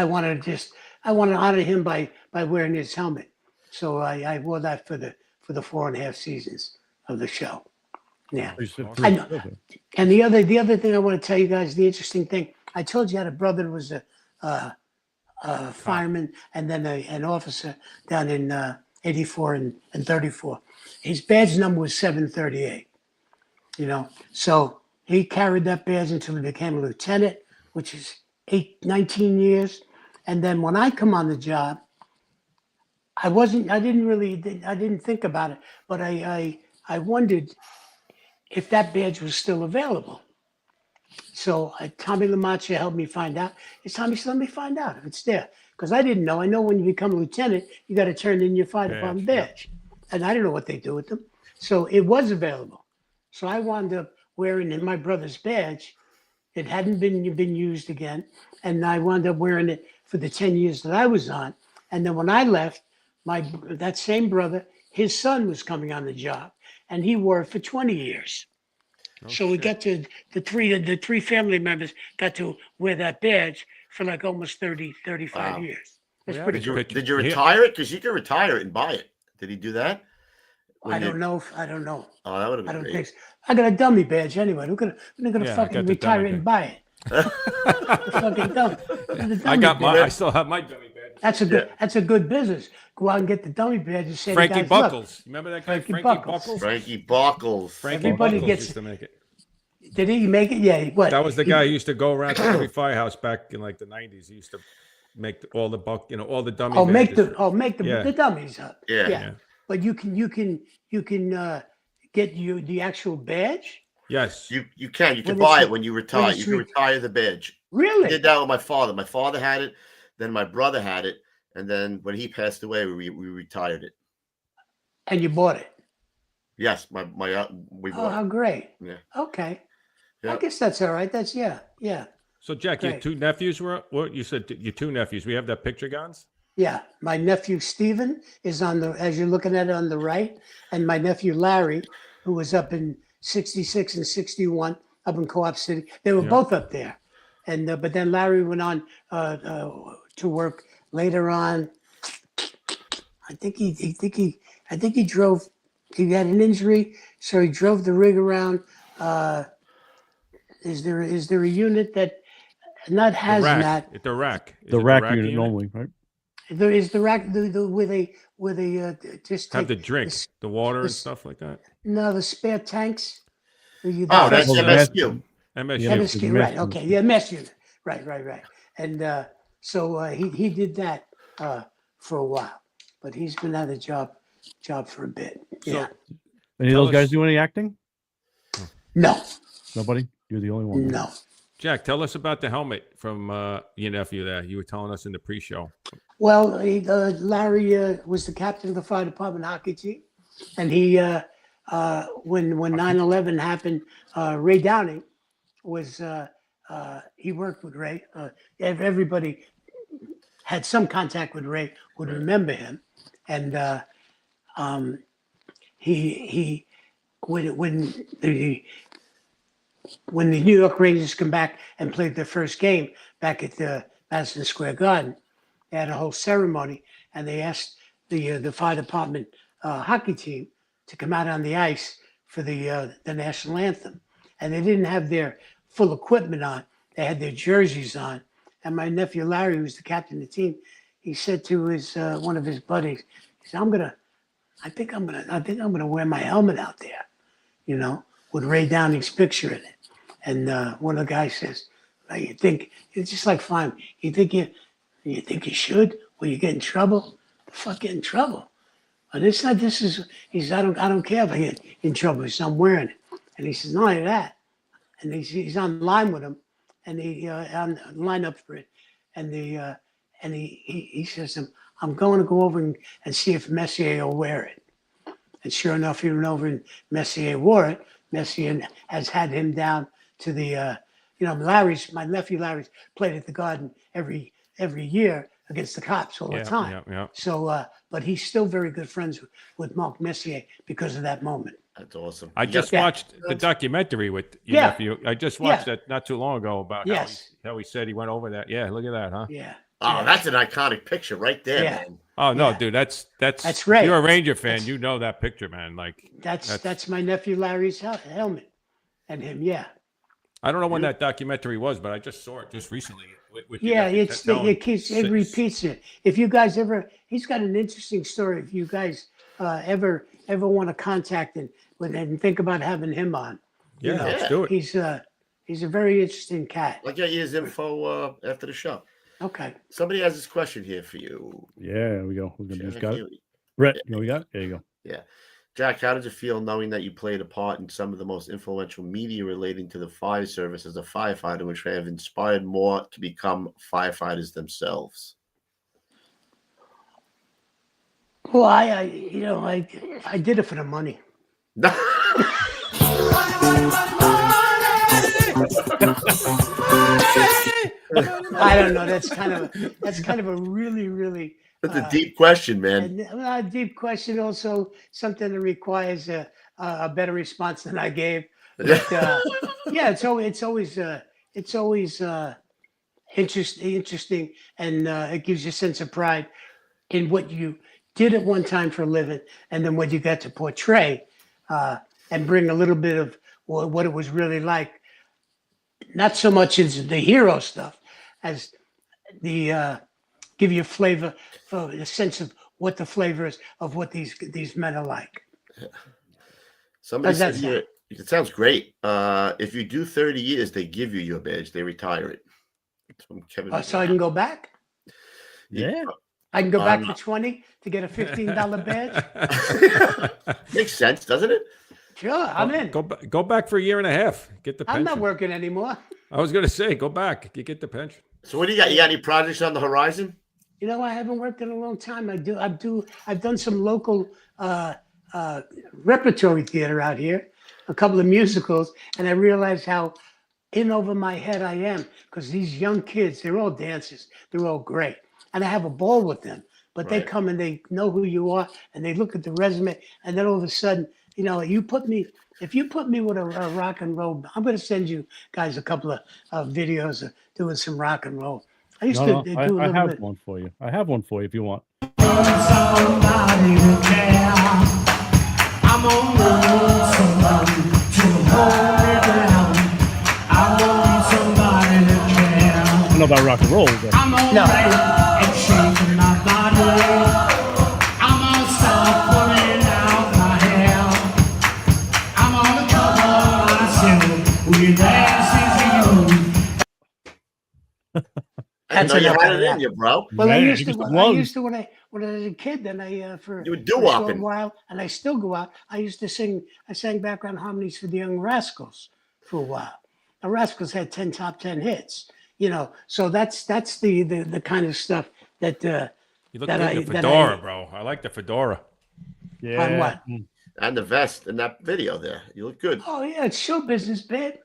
wanted to honor him by wearing his helmet. So I wore that for the 4.5 seasons of the show. Yeah. I know. And the other thing I want to tell you guys, the interesting thing, I told you I had a brother who was a fireman and then an officer down in 84 and 34. His badge number was 738. So he carried that badge until he became a lieutenant, which is 19 years. And then when I come on the job, I didn't think about it, but I wondered if that badge was still available. So Tommy LaMancha helped me find out. Tommy said, let me find out if it's there. Because I didn't know. I know when you become a lieutenant, you got to turn in your fire department badge. And I didn't know what they do with them. So it was available. So I wound up wearing my brother's badge. It hadn't been used again. And I wound up wearing it for the 10 years that I was on. And then when I left, that same brother, his son was coming on the job. And he wore it for 20 years. So we got to the three family members got to wear that badge for like almost 35 Wow. years. That's Yeah, pretty did you cool. Did you retire it? Because you can retire it and buy it. Did he do that? I don't know. I don't know. Oh, that would have I been don't great. think so. I got a dummy badge anyway. We're gonna Yeah, I fucking got the retire dummy it and buy it. Fucking dumb. I got mine. I still have my dummy badge. That's a good business. Go out and get the dummy badge and say, Frankie to guys, look, Buckles. Remember that guy, Frankie Frankie Buckles. Buckles? Frankie Buckles. Frankie Everybody Buckles gets- used to make it. did he make it? Yeah. What? That was the guy who used to go around to every firehouse back in like the 90s. He used to make all the all the dummy. Make badges. the Yeah. the dummies up. Yeah. Yeah. But you can get you the actual badge. Yes. You can When buy it's- it when you retire. it's You can retire the badge. I Really? did that with my father. My father had it, then my brother had it, and then when he passed away, we retired it. And you bought it. Yes, we Oh, bought how it. great. Yeah. Okay. Yeah. I guess that's all right. That's yeah. So Jack, your Great. two nephews were what you said? Your two nephews. We have that picture, Gons. Yeah, my nephew Stephen is as you're looking at it on the right, and my nephew Larry, who was up in 66 and 61 up in Co-op City. They were Yeah. both up there, and but then Larry went on to work later on. I think he drove. He had an injury, so he drove the rig around. Is there a unit that not hazmat? The rack. Is The it rack unit normally, right? There is the rack with a just Have take the drink, the water and this- stuff like that. no the spare tanks. You Oh, that's Well, MSU. MSU. Yeah. MSU, the right? mess Okay, yeah, mess unit, right. And so he did that for a while, but he's been out of job for a bit. Yeah, Any of Tell those guys us- do any acting? no, Nobody? You're the only one. no. Jack, tell us about the helmet from your nephew there. You were telling us in the pre-show. Well, Larry was the captain of the fire department hockey team, and he when 9/11 happened, Ray Downing was he worked with Ray. Everybody had some contact with Ray, would remember him, and he when the New York Rangers come back and played their first game back at the Madison Square Garden, they had a whole ceremony, and they asked the fire department hockey team to come out on the ice for the national anthem, and they didn't have their full equipment on; they had their jerseys on. And my nephew Larry, who's the captain of the team, he said to his one of his buddies, he said, I think I'm gonna wear my helmet out there, you know, with Ray Downing's picture in it. And one of the guys says, you think it's just like fine. You think you should? Will you get in trouble? The fuck get in trouble? But it's not. He says, I don't care if I get in trouble. He says, I'm wearing it. And he says, not only that. And he's on the line with him, and he on the lineup for it, and he says, I'm going to go over and see if Messier will wear it. And sure enough, he went over and Messier wore it. Messier has had him down to the, my nephew Larry's played at the Garden every year against the Cops all the time. Yeah. So, but he's still very good friends with Mark Messier because of that moment. That's awesome. I just watched the documentary with your nephew. I just watched that not too long ago about how he said he went over that. Yeah, look at that, huh? Yeah. Oh, that's an iconic picture right there, man. Oh no, dude, that's right. If you're a Ranger fan, you know that picture, man. Like that's my nephew Larry's helmet, and him. Yeah. I don't know when that documentary was, but I just saw it just recently. With it repeats it. If you guys he's got an interesting story. If you guys ever want to contact him and think about having him on, let's do it. He's a very interesting cat. I'll get you his info after the show. Okay. Somebody has this question here for you. Yeah, there we go. Just got it. Brett, we got it? There you go. Yeah. Jack, how did it feel knowing that you played a part in some of the most influential media relating to the fire service as a firefighter, which have inspired more to become firefighters themselves? Well, I did it for the money. I don't know. That's kind of a really. That's a deep question, man. A deep question, also something that requires a better response than I gave. But, it's always interesting, and it gives you a sense of pride in what you did at one time for a living, and then what you got to portray, and bring a little bit of what it was really like. Not so much as the hero stuff, as the give you a flavor, for a sense of what the flavor is of what these men are like. Somebody said here, it sounds great. If you do 30 years, they give you your badge. They retire it. From Kevin. So I can go back? Yeah. I can go back to 20 to get a $15 badge? Makes sense, doesn't it? Sure, I'm in. Go back for a year and a half. Get the pension. I'm not working anymore. I was going to say, go back. You get the pension. So what do you got? You got any projects on the horizon? I haven't worked in a long time. I've done some local repertory theater out here, a couple of musicals, and I realized how in over my head I am, because these young kids, they're all dancers. They're all great. And I have a ball with them. But they come and they know who you are, and they look at the resume, and then all of a sudden, if you put me with a rock and roll, I'm going to send you guys a couple of videos of doing some rock and roll. I used to do a little bit. I have one for you. I have one for you if you want. Somebody to care. I'm on somebody to hold me down. I want somebody to care. I don't know about rock and roll, but I'm on and shaking my body. I'm on stop pulling out my hair. I'm on the cover myself with dances you. I know you had it in you, bro. Well, I used to when I was a kid. Then you would do a while, and I still go out. I used to sing. I sang background harmonies for the Young Rascals for a while. The Rascals had 10 top 10 hits. So that's the kind of stuff that you look like the fedora, bro. I like the fedora. Yeah. On what? And the vest in that video there. You look good. Oh yeah, it's show business, babe.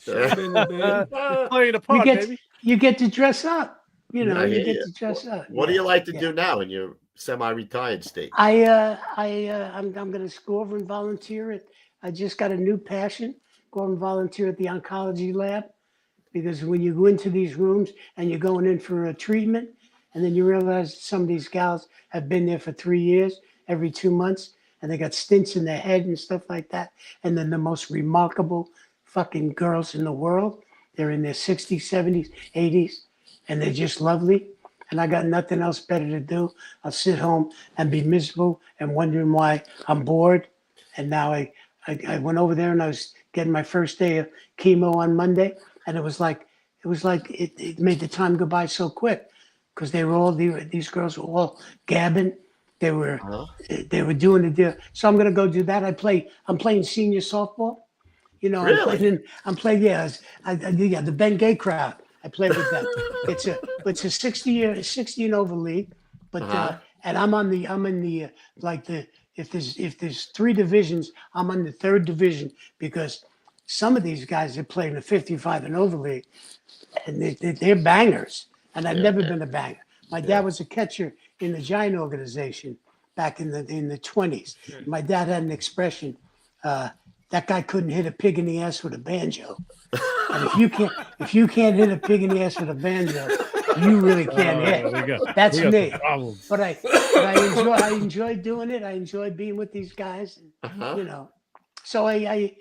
Playing a part, baby. You get to dress up. You get to dress up. What do you like to do now in your semi-retired state? I'm going to go over and volunteer at. I just got a new passion. Go over and volunteer at the oncology lab, because when you go into these rooms and you're going in for a treatment, and then you realize some of these gals have been there for 3 years, every 2 months, and they got stints in their head and stuff like that. And then the most remarkable fucking girls in the world, they're in their 60s, 70s, 80s, and they're just lovely. And I got nothing else better to do. I'll sit home and be miserable and wondering why I'm bored. And now I went over there and I was getting my first day of chemo on Monday, and it was like it made the time go by so quick, because they were all these girls were all gabbing. They were doing the deal. So I'm gonna go do that. I'm playing senior softball. You know, Really? I'm playing the Ben Gay crowd. I play with them. It's a 60 and over league, but and I'm in the if there's 3 divisions, I'm on the 3rd division, because some of these guys are playing the 55 and over league, and they're bangers. And I've never been a banger. My dad was a catcher in the Giant organization back in the 20s. My dad had an expression. That guy couldn't hit a pig in the ass with a banjo. And if you can't hit a pig in the ass with a banjo, you really can't hit. That's me. But I enjoy doing it. I enjoy being with these guys. And, you know, so I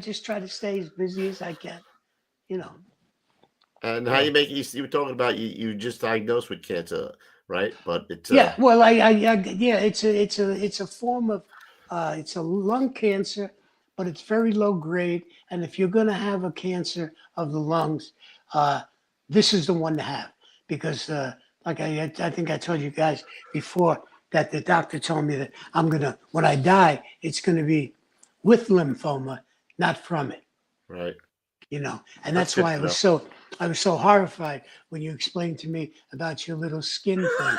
just try to stay as busy as I can. You know. And how you make you were talking about you just diagnosed with cancer, right? But it's well, it's a form of it's a lung cancer, but it's very low grade. And if you're going to have a cancer of the lungs, this is the one to have, because like I think I told you guys before that the doctor told me that when I die, it's going to be with lymphoma, not from it. Right. You know, and that's why I was so horrified when you explained to me about your little skin thing.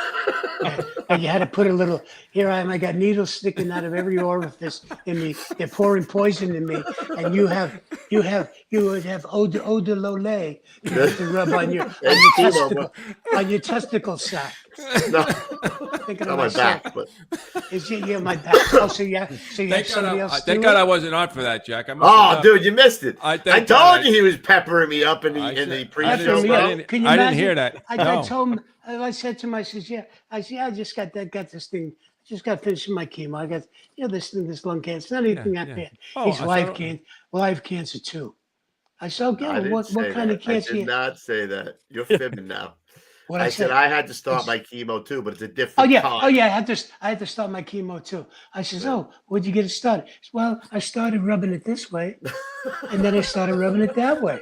And you had to put a little, here I am, I got needles sticking out of every orifice in me. They're pouring poison in me. And you would have eau de lollet to rub on your testicle sack. No, Thinking not of my myself. back, but My back. Oh, so you have somebody else. Thank God I wasn't on for that, Jack. dude, you missed it. I told you he was peppering me up in the pre-show. I didn't hear that. I told him. I said to him, I said, I just got this thing. I just got finished with my chemo. I got this lung cancer. Not anything that bad. He's live cancer. Well, I have cancer too. I said, okay, what kind of cancer? I did not say that. You're fibbing now. I said I had to start my chemo too, but it's a different time. I had to start my chemo too. I says, where'd you get it started? Says, well, I started rubbing it this way, and then I started rubbing it that way.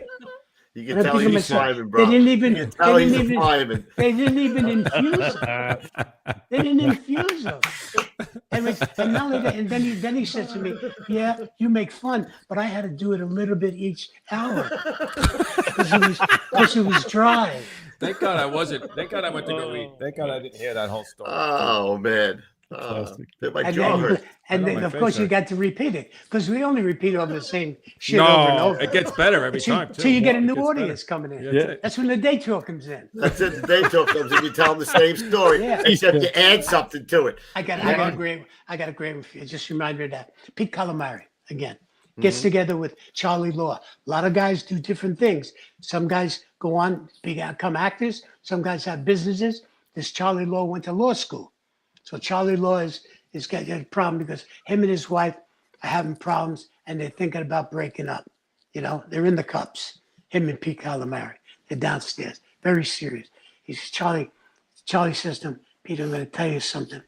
You can tell he's climbing, bro. They didn't even infuse them. They didn't infuse them. And not only that, and then he said to me, "Yeah, you make fun, but I had to do it a little bit each hour because it was dry." Thank God I wasn't. Thank God I went to go eat. Thank God I didn't hear that whole story. Oh man. My jaw hurt. And then, of course, you got to repeat it, because we only repeat over the same shit over and over. It gets better every time. So you get a new audience coming in. Yeah. That's when the day tour comes in. That's it. The day tour comes in. You tell them the same story, except you add something to it. I got a great one for you. Just remind me of that. Pete Calamari again gets together with Charlie Law. A lot of guys do different things. Some guys go on become actors. Some guys have businesses. This Charlie Law went to law school. So Charlie Law is got a problem because him and his wife are having problems and they're thinking about breaking up. You know, they're in the cups. Him and Pete Calamari. They're downstairs. Very serious. He says, Charlie says to him, Pete, I'm going to tell you something.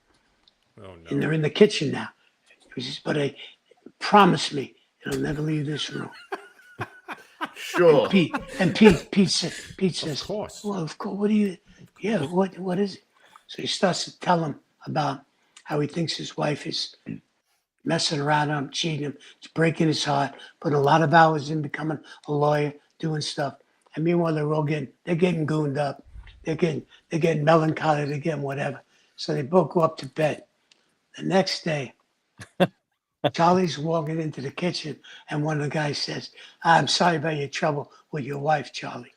Oh, no. And they're in the kitchen now. He says, but promise me you'll never leave this room. Sure. And Pete says, of course. Well, of course. What do you? Yeah. What is it? So he starts to tell him about how he thinks his wife is messing around him, cheating him, it's breaking his heart, putting a lot of hours in becoming a lawyer, doing stuff. And meanwhile, they're getting gooned up, they're getting melancholy, they're getting whatever. So they both go up to bed. The next day, Charlie's walking into the kitchen, and one of the guys says, I'm sorry about your trouble with your wife, Charlie.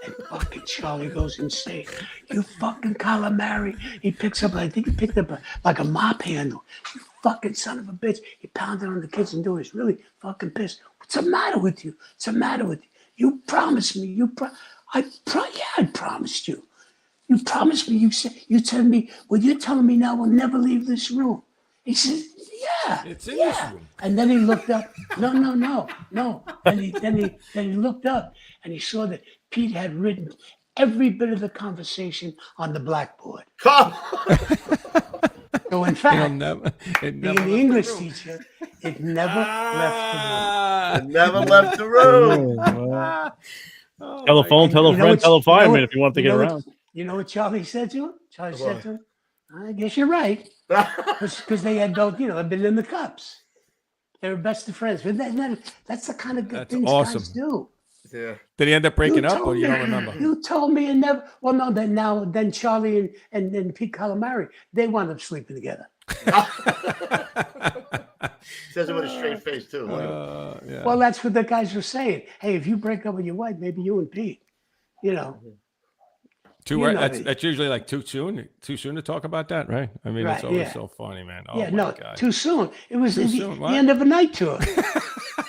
And fucking Charlie goes insane. You fucking calamari. He picks up, I think he picked up like a mop handle. You fucking son of a bitch. He pounded on the kitchen door. He's really fucking pissed. What's the matter with you? What's the matter with you? You promised me. I promised you. You promised me. You told me, well, you're telling me now we'll never leave this room. He said, yeah. It's in this room. And then he looked up. No. And then he looked up and he saw that Pete had written every bit of the conversation on the blackboard. So in fact, being the English teacher, it never left the room. It never left the room. Telephone, tell a friend, tell a fireman if you want to get around. You know what Charlie said to him? Charlie said to him, I guess you're right. Because they had both, they've been in the cups. They were best of friends. But that's the kind of good things guys do. Yeah. Did he end up breaking up, or you don't remember? You told me and never. Well, no. Then Charlie and Pete Calamari, they wound up sleeping together. Says it with a straight face too. Yeah. Well, that's what the guys were saying. Hey, if you break up with your wife, maybe you and Pete, That's usually like too soon to talk about that, right? I mean, it's always so funny, man. Oh, yeah, my God. Too soon. It was the What? end of a night tour.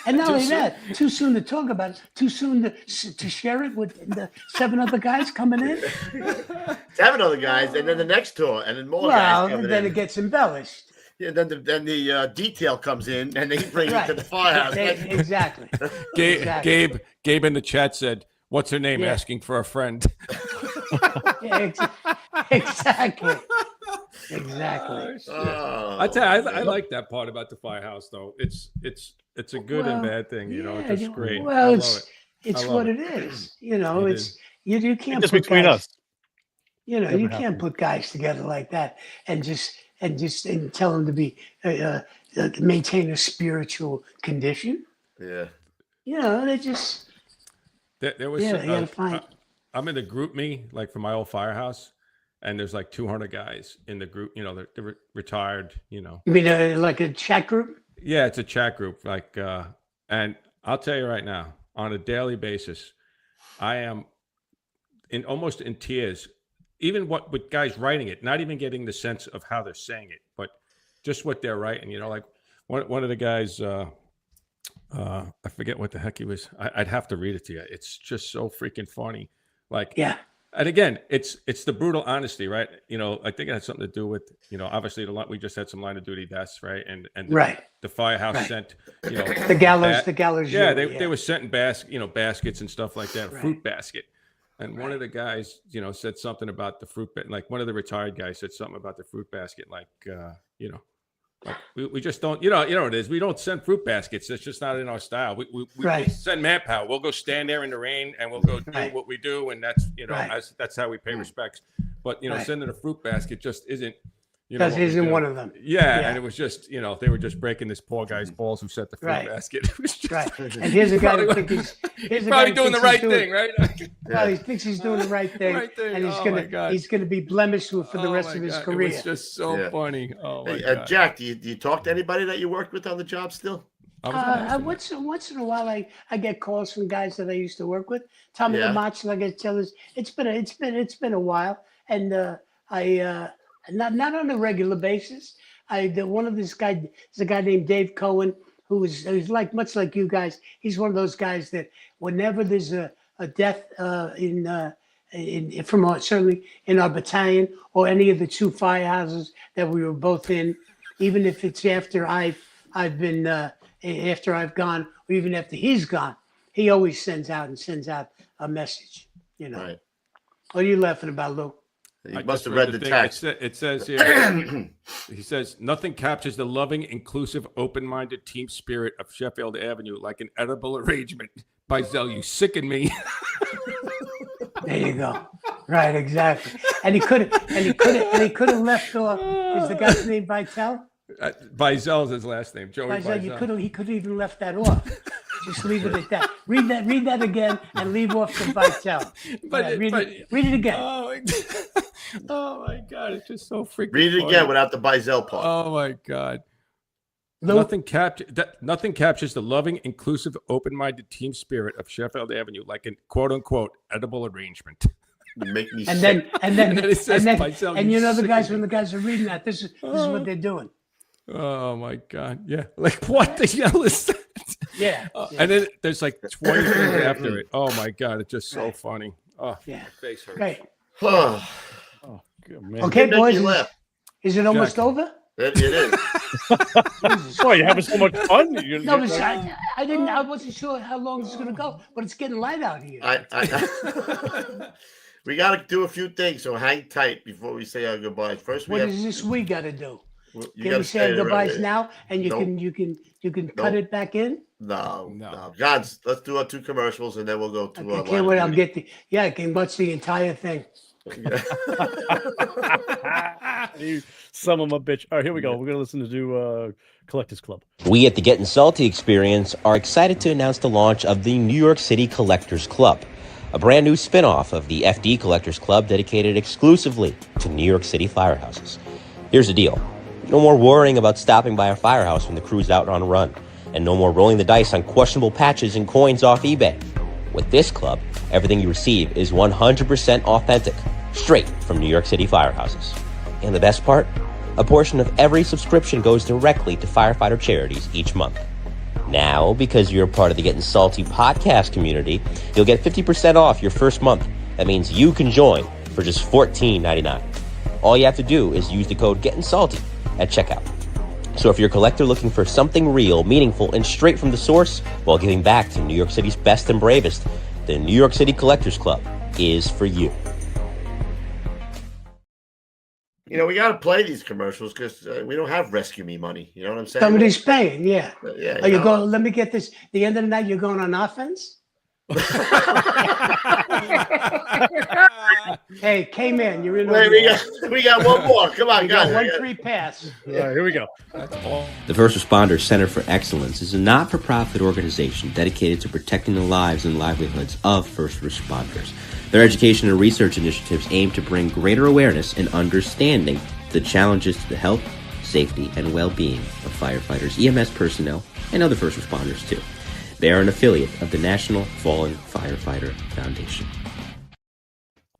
And not only that, too soon to talk about it, too soon to share it with the 7 other guys coming in. 7 other guys, and then the next tour, and then more guys. Well, coming then in. it gets embellished. Yeah, then the detail comes in, and they bring it to the firehouse. Exactly. Gabe in the chat said, "What's her name?" Asking for a friend. Yeah, exactly. Oh, I tell you, I like that part about the firehouse, though. It's a good and bad thing, It's just great. Well, it's what it is. You can't just put between guys, us. You can't put guys together like that and tell them to be maintain a spiritual condition. Yeah. They just. There was. You gotta find. I'm in the group me, like for my old firehouse, and there's like 200 guys in the group. They're retired. You mean like a chat group? Yeah, it's a chat group. And I'll tell you right now, on a daily basis, I am almost in tears. Even with guys writing it, not even getting the sense of how they're saying it, but just what they're writing. Like one of the guys. I forget what the heck he was. I'd have to read it to you. It's just so freaking funny. And again, it's the brutal honesty, right? I think it had something to do with, obviously we just had some line of duty deaths, right? And the firehouse sent, the gallows. Yeah, they were sent baskets and stuff like that, fruit basket. And one of the guys, said something about the fruit, like one of the retired guys said something about the fruit basket, we just don't, what it is. We don't send fruit baskets. It's just not in our style. We send manpower. We'll go stand there in the rain and we'll go do what we do. And that's, that's how we pay respects. But, sending a fruit basket just isn't, that isn't one of them. Yeah. And it was just, they were just breaking this poor guy's balls who sent the fruit basket. It was just, And here's a guy who thinks he's probably doing the right thing, right? Well, he thinks he's doing the right thing. And he's gonna be blemished for the rest of his career. It was just so funny. Oh my God. Jack, do you talk to anybody that you worked with on the job still? Once in a while, I get calls from guys that I used to work with. Tommy Lamach, like I tell us, it's been a while, and not on a regular basis. One of this guy is a guy named Dave Cohen, who's like much like you guys. He's one of those guys that whenever there's a death certainly in our battalion or any of the 2 firehouses that we were both in, even if it's after I've been after I've gone or even after he's gone, he always sends out a message. Right. What are you laughing about, Lou? You must have read the text. It says here, he says, nothing captures the loving, inclusive, open-minded team spirit of Sheffield Avenue like an edible arrangement. Bizel, you sicken me. There you go. Right, exactly. And he could have left off. Is the guy's name Vitel? Bizel is his last name. Joey Bizel. He could have even left that off. Just leave it at that. Read that again and leave off the Vitel. Read it again. Oh my God, it's just so freaking Read it funny. again without the Bizel part. Oh my God. Nothing captures the loving, inclusive, open-minded team spirit of Sheffield Avenue like an quote-unquote edible arrangement. You make me And sick. then you know the sick guys of when it. the guys are reading that, this is what they're doing. Oh my God! Yeah, like what the hell is that? Yeah. And then there's like 20 things after it. Oh my God! It's just so funny. Oh, Yeah. my face hurts. Great. Oh, good man. Okay, Make boys. me laugh. Is it almost over? It is. Oh, you're having so much fun. No, but I wasn't sure how long this is gonna go, but it's getting light out here. We got to do a few things, so hang tight before we say our goodbyes. First, What is this we got to do? You Can gotta we say our goodbyes right. now, and you Nope. can cut it back in? No. Guys, let's do our 2 commercials, and then we'll go to I can't wait. I'll get I can watch the entire thing. You son of a bitch. All right, here we go. We're gonna listen to Collectors Club. We at the Gettin Salty Experience are excited to announce the launch of the New York City Collectors Club, a brand new spin-off of the FD Collectors Club dedicated exclusively to New York City firehouses. Here's the deal. No more worrying about stopping by a firehouse when the crew's out on a run, and no more rolling the dice on questionable patches and coins off eBay. With this club, everything you receive is 100% authentic, straight from New York City firehouses. And the best part? A portion of every subscription goes directly to firefighter charities each month. Now, because you're a part of the Gettin Salty podcast community, you'll get 50% off your first month. That means you can join for just $14.99. All you have to do is use the code Gettin Salty at checkout. So if you're a collector looking for something real, meaningful, and straight from the source while giving back to New York City's best and bravest, the New York City Collectors Club is for you. You know, we got to play these commercials because we don't have Rescue Me money. You know what I'm saying? Somebody's paying, yeah. Yeah. Are you going? Let me get this. The end of the night, you're going on offense. Hey, K-Man, you're in. Wait, we got one more. Come on, we guys. got 1 free pass. All right, here we go. The First Responders Center for Excellence is a not-for-profit organization dedicated to protecting the lives and livelihoods of first responders. Their education and research initiatives aim to bring greater awareness and understanding to the challenges to the health, safety, and well-being of firefighters, EMS personnel, and other first responders, too. They are an affiliate of the National Fallen Firefighter Foundation.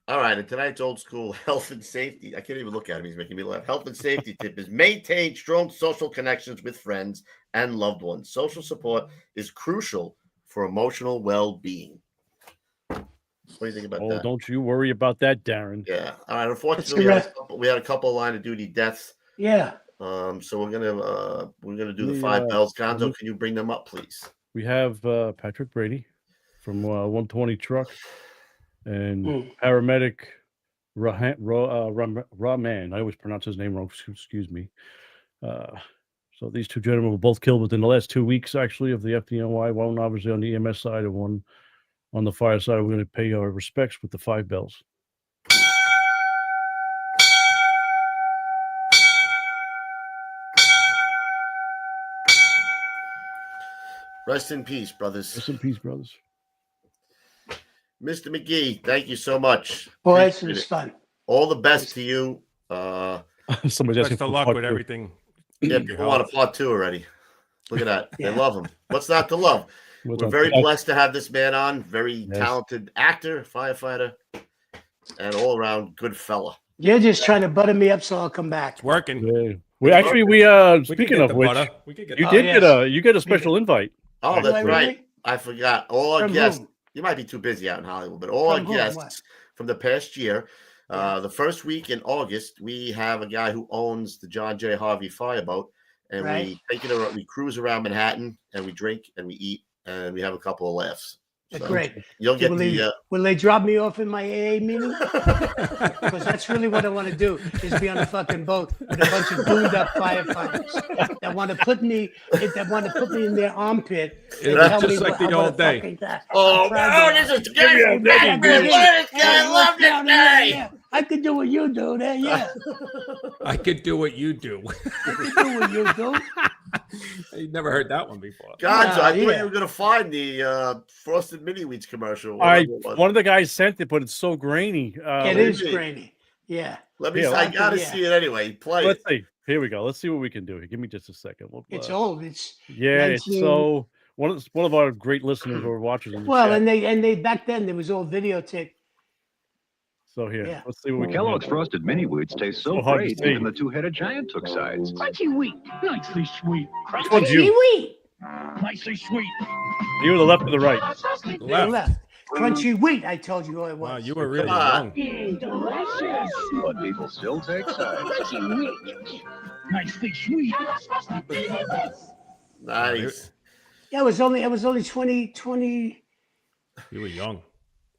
All right, and tonight's old school health and safety. I can't even look at him. He's making me laugh. Health and safety tip is maintain strong social connections with friends and loved ones. Social support is crucial for emotional well-being. What do you think about that? Don't you worry about that, Darren. Yeah. All right. Unfortunately, we had a couple of line of duty deaths. Yeah. So we're gonna do the 5 bells. Gonzo, can you bring them up, please? We have Patrick Brady from 120 Truck and paramedic Rahman. I always pronounce his name wrong. Excuse me. So these 2 gentlemen were both killed within the last 2 weeks, actually, of the FDNY. One obviously on the EMS side and one on the fire side. We're going to pay our respects with the 5 bells. Rest in peace, brothers. Rest in peace, brothers. Mr. McGee, thank you so much. Boys, it was fun. All the best to you. Somebody's asking Best of for luck part with 2. everything. Yeah, people want a part 2 already. Look at that. Yeah. They love him. What's not to love? We're very blessed to have this man on. Very talented actor, firefighter, and all-around good fella. You're just trying to butter me up so I'll come back. It's working. Yeah. We speaking of which, you get a special invite. Oh, that's right. Really? I forgot. All our From guests, whom? you might be too busy out in Hollywood, but all our From whom? guests What? from the past year, the first week in August, we have a guy who owns the John J. Harvey Fireboat, and Right. we cruise around Manhattan, and we drink, and we eat, and we have a couple of laughs. So Great. You'll get Will they drop me off in my AA meeting? Because that's really what I want to do, is be on a fucking boat with a bunch of booed up firefighters that want to put me in their armpit. And That's tell just me like the old day. this is good. I love this guy. Yeah, I could do what you do. There, yeah. I could do what you do. I could do what you do. You never heard that one before. God, I thought you yeah. were gonna find the Frosted Mini Wheats commercial. One of the guys sent it, but it's so grainy. It is grainy. Yeah. Let me. I gotta see it anyway. Play. Let's it. see. Here we go. Let's see what we can do. Give me just a second. It's old. It's yeah. 19... It's so one of our great listeners or watchers. In the well, chat. and they back then there was all videotape. So here, Yeah. let's see what we can Kellogg's do. Frosted Mini Wheats taste so hard to great, see. even the two-headed giant took sides. Crunchy wheat, nicely sweet. Which one's you? Wheat. Nicely sweet. You on the left or the right? Left. Crunchy wheat. I told you what it was. Wow, you were really young. Delicious. But people still take sides. Crunchy wheat, nicely sweet. Nice. Yeah, it was only 20. You were young.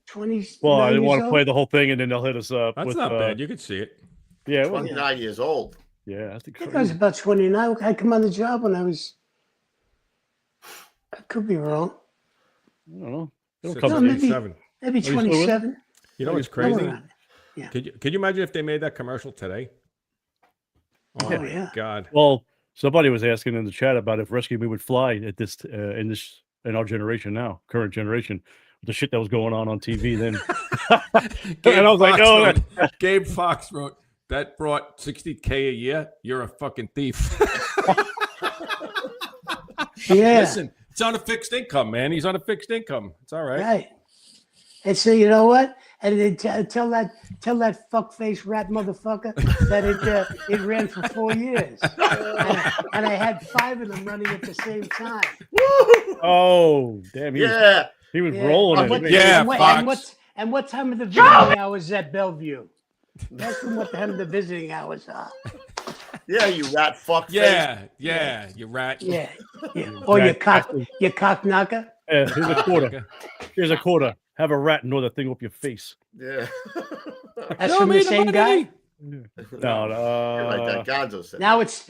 20. Well, I didn't want to play the whole thing, and then they'll hit us up. That's with, not bad. You could see it. Yeah, it was, 29 years old. yeah. That's I think I was about 29. I come on the job when I was. I could be wrong. I don't know. It'll Six, come No, to me. maybe- 7. Maybe you still with it? 27. You know what's Somewhere crazy? around there. Could you imagine if they made that commercial today? Oh Oh, my yeah. God. Well, somebody was asking in the chat about if Rescue Me would fly at this in our generation now, current generation, the shit that was going on TV then. And I was like, no. Gabe Fox wrote that brought $60K a year. You're a fucking thief. Yeah. Listen, it's on a fixed income, man. He's on a fixed income. It's all right. Right. And so you know what? And then tell that fuckface rat motherfucker that it ran for 4 years, and I had 5 of them running at the same time. Oh, damn! He was rolling. And it. what time of the visiting hours at Bellevue? That's what time of the visiting hours are. Yeah, you rat fuck. Yeah, you rat. Yeah. Or you cock knocker. Here's a quarter. Here's a quarter. Have a rat gnaw that thing up your face. Yeah. That's from the same guy. No, Like that Gonzo said. Now it's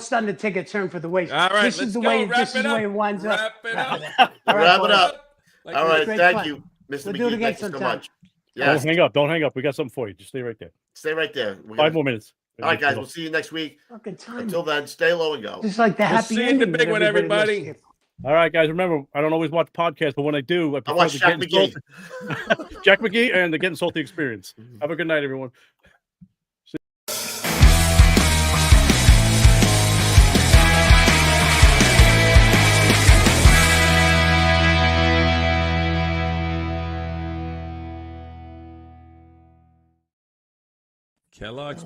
starting to take a turn for the waste. All right, this is the way it winds up. Wrap it up. All right, Wrap it boys. up. Like All right, great thank fun. you, Mr. We'll do it McGee. again Thank you so sometime. much. Yes. Don't hang up. We got something for you. Just stay right there. Stay right there. 5 more minutes. All right, guys. We'll see you next week. Fucking time. Until then, stay low and go. Just like the happy see you in the ending. big that one, everybody everybody. loves. All right, guys. Remember, I don't always watch podcasts, but when I do, I watch Jack McGee. Jack McGee and the Getting Salty Experience. Have a good night, everyone. Kellogg's